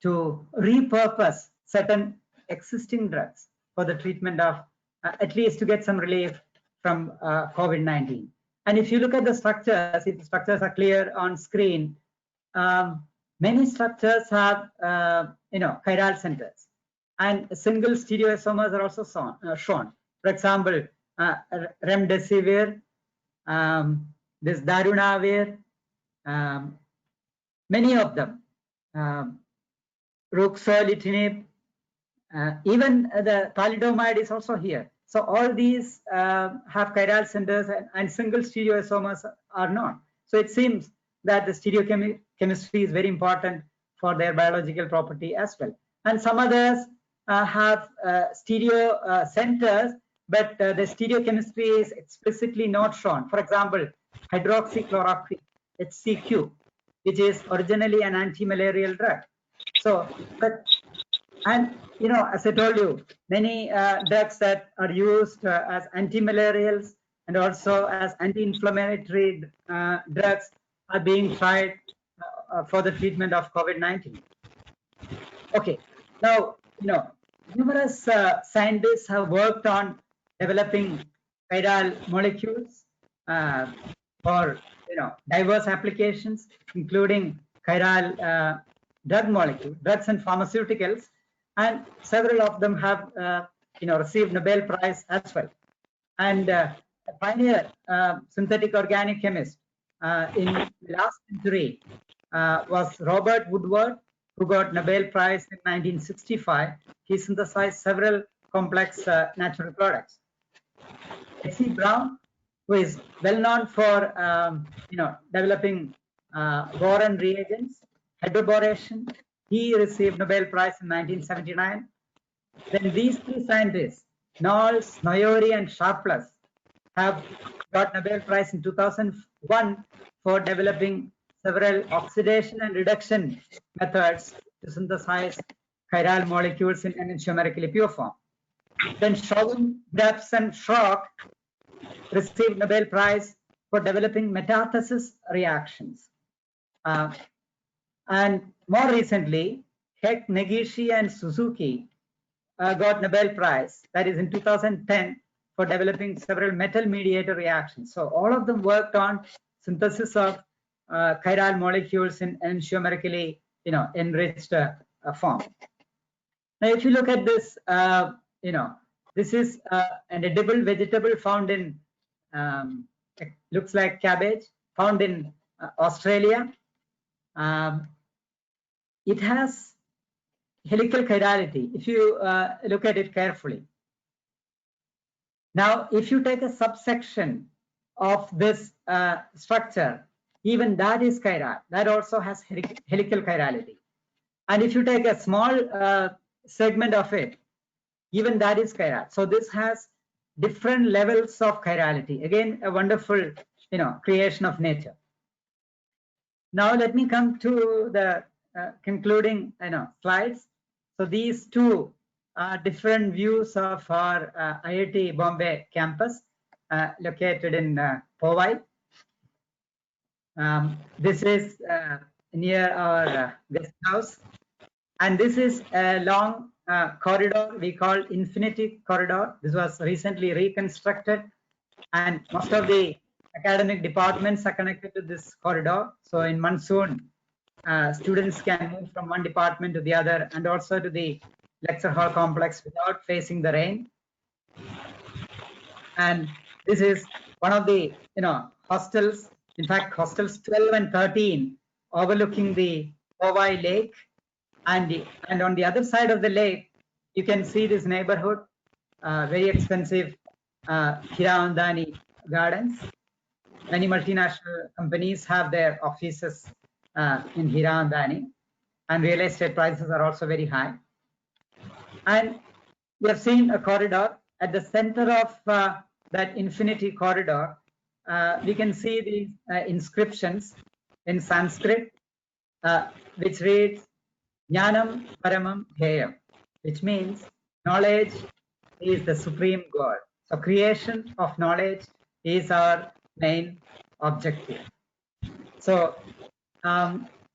to repurpose certain existing drugs for the treatment of, at least to get some relief from COVID-19. And if you look at the structures, if the structures are clear on screen, many structures have, chiral centers, and single stereoisomers are also shown. For example, remdesivir, this darunavir, many of them, ruxolitinib, even the thalidomide is also here. So all these have chiral centers, and single stereoisomers are not. So it seems that the stereochemistry is very important for their biological property as well. And some others have stereo centers, but the stereochemistry is explicitly not shown. For example, hydroxychloroquine, HCQ, which is originally an anti-malarial drug. So, as I told you, many drugs that are used as anti-malarials and also as anti-inflammatory drugs are being tried for the treatment of COVID-19. Okay, now, numerous scientists have worked on developing chiral molecules for, diverse applications, including chiral drugs and pharmaceuticals, and several of them have, received Nobel Prize as well. And a pioneer synthetic organic chemist in the last century was Robert Woodward, who got Nobel Prize in 1965. He synthesized several complex natural products. H.C. Brown, who is well known for developing boron reagents, hydroboration, he received Nobel Prize in 1979. Then these three scientists, Knowles, Noyori, and Sharpless, have got Nobel Prize in 2001 for developing several oxidation and reduction methods to synthesize chiral molecules in enantiomerically pure form. Then Chauvin, Debs, and Schrock received Nobel Prize for developing metathesis reactions. And more recently, Heck, Negishi, and Suzuki got Nobel Prize, that is in 2010, for developing several metal mediator reactions. So all of them worked on synthesis of chiral molecules in enantiomerically enriched form. Now, if you look at this, this is an edible vegetable found in, it looks like cabbage, found in Australia. It has helical chirality if you look at it carefully. Now, if you take a subsection of this structure, even that is chiral. That also has helical chirality. And if you take a small segment of it, even that is chiral. So this has different levels of chirality. Again, a wonderful, creation of nature. Now let me come to the concluding, slides. So these two are different views of our IIT Bombay campus, located in Powai. This is near our guest house, and this is a long corridor we call Infinity Corridor. This was recently reconstructed, and most of the academic departments are connected to this corridor. So in monsoon, students can move from one department to the other, and also to the lecture hall complex without facing the rain. And this is one of the hostels, in fact hostels 12 and 13, overlooking the Powai Lake. And on the other side of the lake, you can see this neighborhood, very expensive Hiraundani Gardens. Many multinational companies have their offices in Hiraundani, and real estate prices are also very high. And we have seen a corridor. At the center of that infinity corridor, we can see these inscriptions in Sanskrit, which reads Jnanam Paramam Dheyam, which means knowledge is the supreme goal. So creation of knowledge is our main objective. So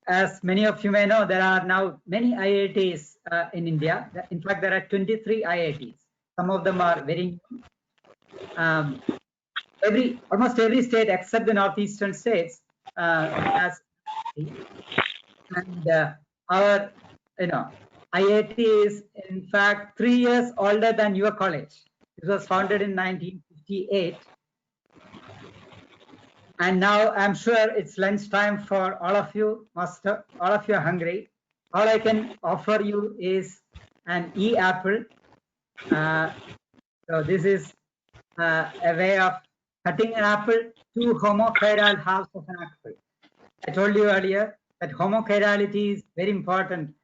as many of you may know, there are now many IITs in India. In fact, there are 23 IITs. Some of them are very new. Almost every state except the northeastern states has, and our IIT is in fact 3 years older than your college. It was founded in 1958. And now I'm sure it's lunchtime for all of you. All of you are hungry. All I can offer you is an e-apple. So this is a way of cutting an apple to homochiral halves of an apple. I told you earlier that homochirality is very important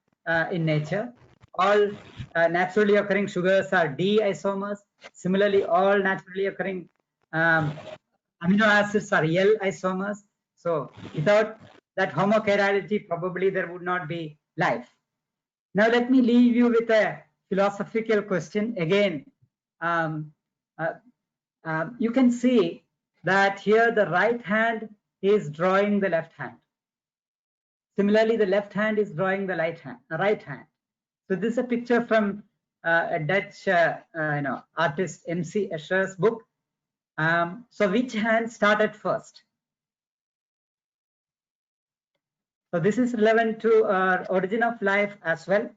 in nature. All naturally occurring sugars are D isomers. Similarly, all naturally occurring amino acids are L isomers. So without that homochirality, probably there would not be life. Now let me leave you with a philosophical question. Again, you can see that here the right hand is drawing the left hand. Similarly, the left hand is drawing the right hand. So this is a picture from a Dutch artist M.C. Escher's book. So which hand started first? So this is relevant to our origin of life as well.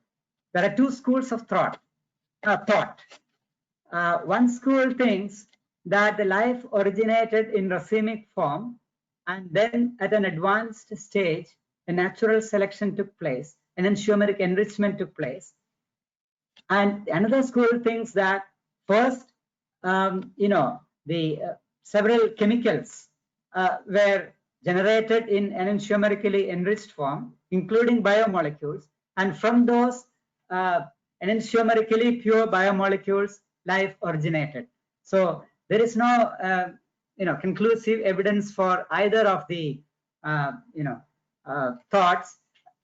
There are two schools of thought. One school thinks that the life originated in racemic form, and then at an advanced stage, a natural selection took place, an enantiomeric enrichment took place. And another school thinks that first, several chemicals were generated in enantiomerically enriched form, including biomolecules, and from those enantiomerically pure biomolecules, life originated. So there is no, conclusive evidence for either of the, thoughts,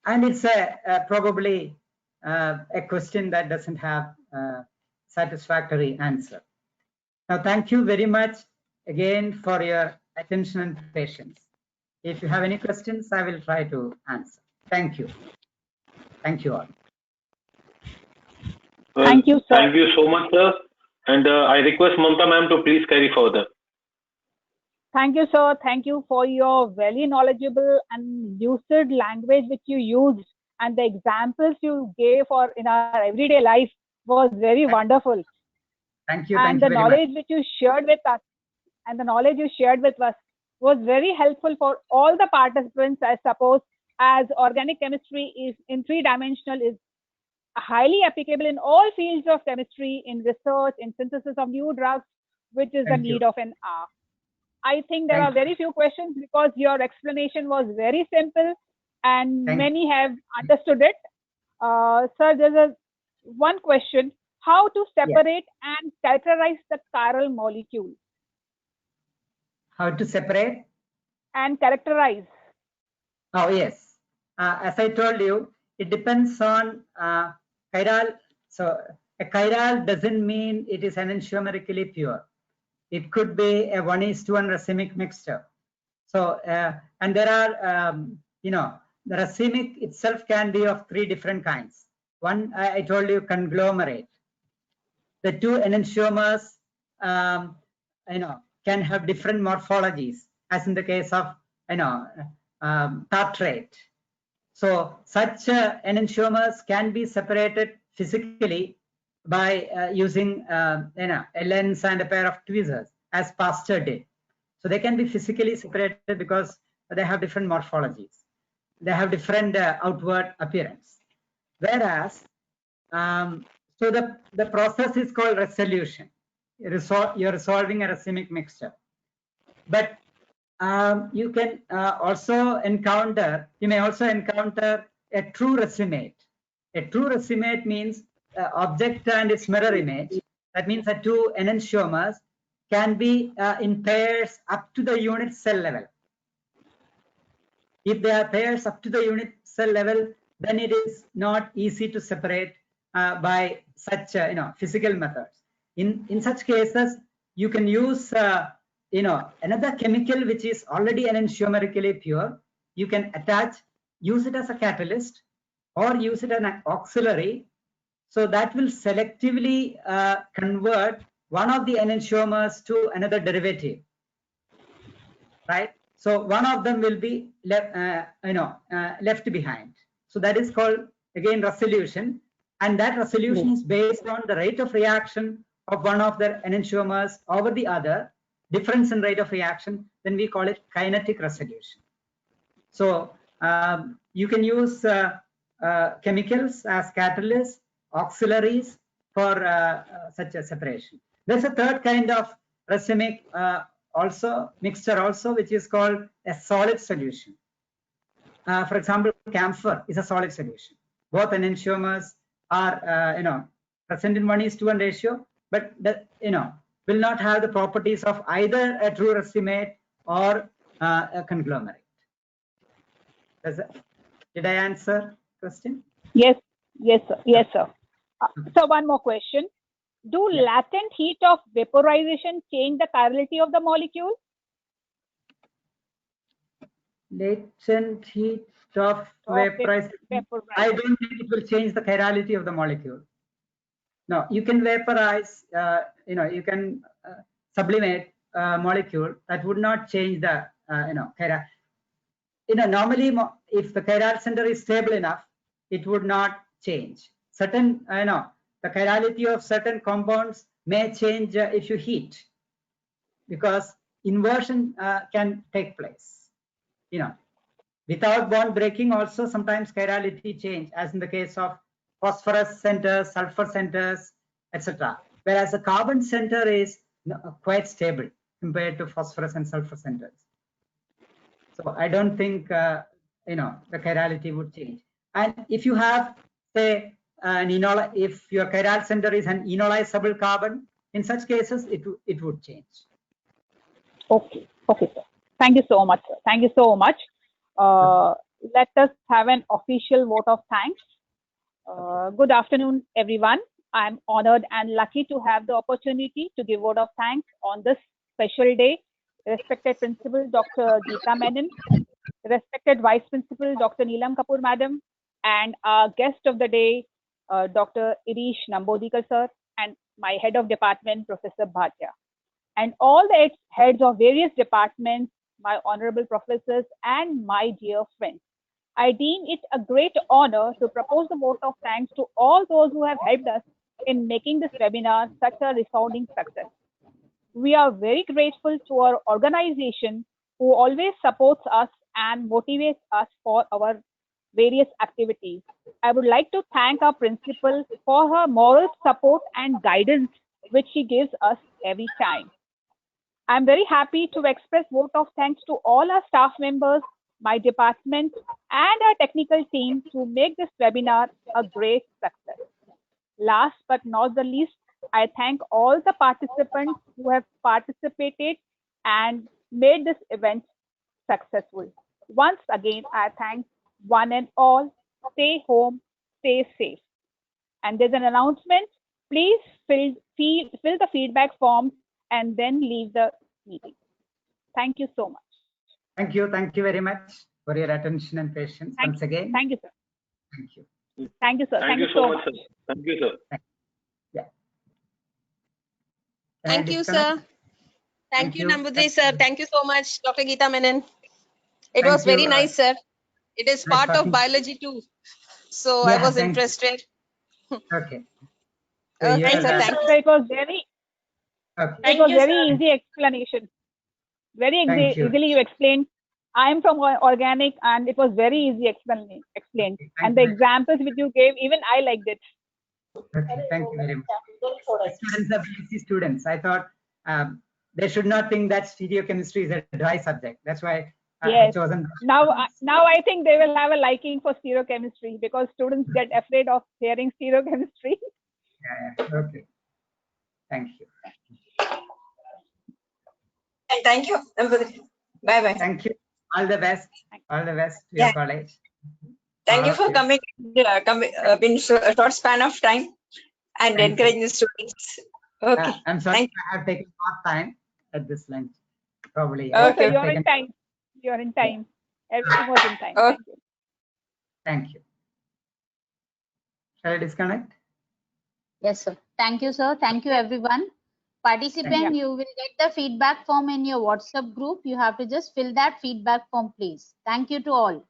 and it's probably a question that doesn't have a satisfactory answer. Now, thank you very much again for your attention and patience. If you have any questions, I will try to answer. Thank you. Thank you all. Thank you, sir. Thank you so much, sir. And I request Mamta ma'am to please carry further. Thank you, sir. Thank you for your very knowledgeable and lucid language which you used, and the examples you gave for in our everyday life was very wonderful. Thank you. And Thank you the very knowledge much. which you shared with us, was very helpful for all the participants. I suppose, as organic chemistry is in three-dimensional, is highly applicable in all fields of chemistry, in research, in synthesis of new drugs, which is the Thank you. need of an hour. I think there Thank are very few questions because your explanation was very simple and Thank many have understood it. Sir, there's one question: how to separate and characterize the chiral molecule? How to separate? And characterize. Oh, yes. As I told you, it depends on chiral. So a chiral doesn't mean it is enantiomerically pure. It could be a 1:1 racemic mixture. So, and there are, the racemic itself can be of three different kinds. One, I told you, conglomerate. The two enantiomers, can have different morphologies, as in the case of, tartrate. So such enantiomers can be separated physically by using a lens and a pair of tweezers, as Pasteur did. So they can be physically separated because they have different morphologies. They have different outward appearance. Whereas, so the process is called resolution. You're resolving a racemic mixture. But you can also encounter, you may also encounter a true racemate. A true racemate means object and its mirror image. That means that two enantiomers can be in pairs up to the unit cell level. If they are pairs up to the unit cell level, then it is not easy to separate by such physical methods. In such cases, you can use another chemical which is already enantiomerically pure. You can use it as a catalyst or use it as an auxiliary. So that will selectively convert one of the enantiomers to another derivative, right? So one of them will be left behind. So that is called, again, resolution, and that resolution is based on the rate of reaction of one of the enantiomers over the other, difference in rate of reaction. Then we call it kinetic resolution. So you can use chemicals as catalysts, auxiliaries for such a separation. There's a third kind of racemic mixture also, which is called a solid solution. For example, camphor is a solid solution. Both enantiomers are present in 1:1 ratio, but will not have the properties of either a true racemate or a conglomerate. Did I answer the question? Yes, sir. Yes, sir. So one more question. Do latent heat of vaporization change the chirality of the molecule? Latent heat of vaporization. I don't think it will change the chirality of the molecule. No, you can vaporize, you can sublimate a molecule. That would not change the, chiral. Normally, if the chiral center is stable enough, it would not change. The chirality of certain compounds may change if you heat. because inversion can take place. You know, without bond breaking also sometimes chirality change, as in the case of phosphorus centers, sulfur centers, etc. Whereas the carbon center is quite stable compared to phosphorus and sulfur centers. So I don't think the chirality would change. And if you have, say, if your chiral center is an enolizable carbon, in such cases it would change. Okay, okay, sir. Thank you so much, sir. Thank you so much. Let us have an official vote of thanks. Good afternoon, everyone. I'm honored and lucky to have the opportunity to give vote of thanks on this special day. Respected Principal Dr. Geeta Menon, respected Vice Principal Dr. Neelam Kapoor Madam, and our guest of the day, Dr. Irish Nambodikar sir, and my head of department, Professor Bhatia, and all the heads of various departments, my honorable professors, and my dear friends. I deem it a great honor to propose the vote of thanks to all those who have helped us in making this webinar such a resounding success. We are very grateful to our organization who always supports us and motivates us for our various activities. I would like to thank our principal for her moral support and guidance which she gives us every time. I'm very happy to express vote of thanks to all our staff members, my department, and our technical team to make this webinar a great success. Last but not the least, I thank all the participants who have participated and made this event successful. Once again, I thank one and all. Stay home, stay safe. And there's an announcement. Please fill the feedback form and then leave the meeting. Thank you so much. Thank you very much for your attention and patience once again. Thank you, sir. Thank you. Thank you, sir. Thank you so much, sir. Thank you, sir. Yeah. Thank you, sir. Thank you, Nambudri sir. Thank you so much, Dr. Geeta Menon. It was very nice, sir. It is part of biology too. So I was interested. Okay. Okay, sir. Thank you. It was very, it was very easy explanation. Very easily you explained. I am from organic and it was very easy explained. And the examples which you gave, even I liked it. Okay, thank you very much. Students are BSc students. I thought they should not think that stereochemistry is a dry subject. That's why I chosen. Now I think they will have a liking for stereochemistry because students get afraid of hearing stereochemistry. Yeah. Okay. Thank you. Thank you. Bye bye. Thank you. All the best. All the best to your college. Thank you for coming in a short span of time and encouraging the students. Okay. I'm sorry I have taken more time at this lunch. Probably. Okay, you're in time. You're in time. Everything was in time. Okay. Thank you. Thank you. Shall I disconnect? Yes, sir. Thank you, sir. Thank you, everyone. Participant, you will get the feedback form in your WhatsApp group. You have to just fill that feedback form, please. Thank you to all.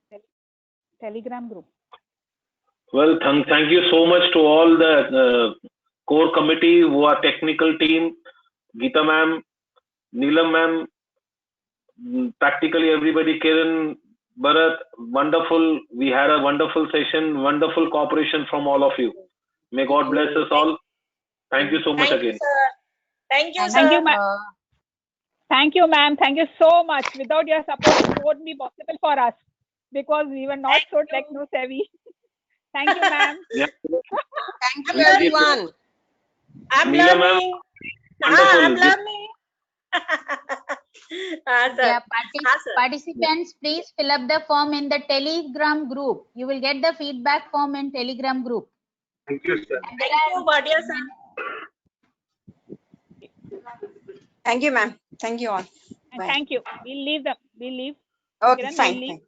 Telegram group. Well, thank you so much to all the core committee who are technical team, Geeta ma'am, Neelam ma'am, practically everybody, Kiran, Bharat, wonderful. We had a wonderful session, wonderful cooperation from all of you. May God bless us all. Thank you so much again. Thank you, sir. Thank you, ma'am. Thank you, ma'am. Thank you so much. Without your support, it wouldn't be possible for us because we were not so techno savvy. Thank you, ma'am. Yeah. Thank you, everyone. I'm Neelam ma'am, learning. wonderful. I'm learning. Yeah, participants, please fill up the form in the Telegram group. You will get the feedback form in Telegram group. Thank you, sir. Thank you, Bhatia sir. Thank you, ma'am. Thank you all. And Bye. thank you. We'll leave. Okay, Kiran, fine. we'll leave. Fine.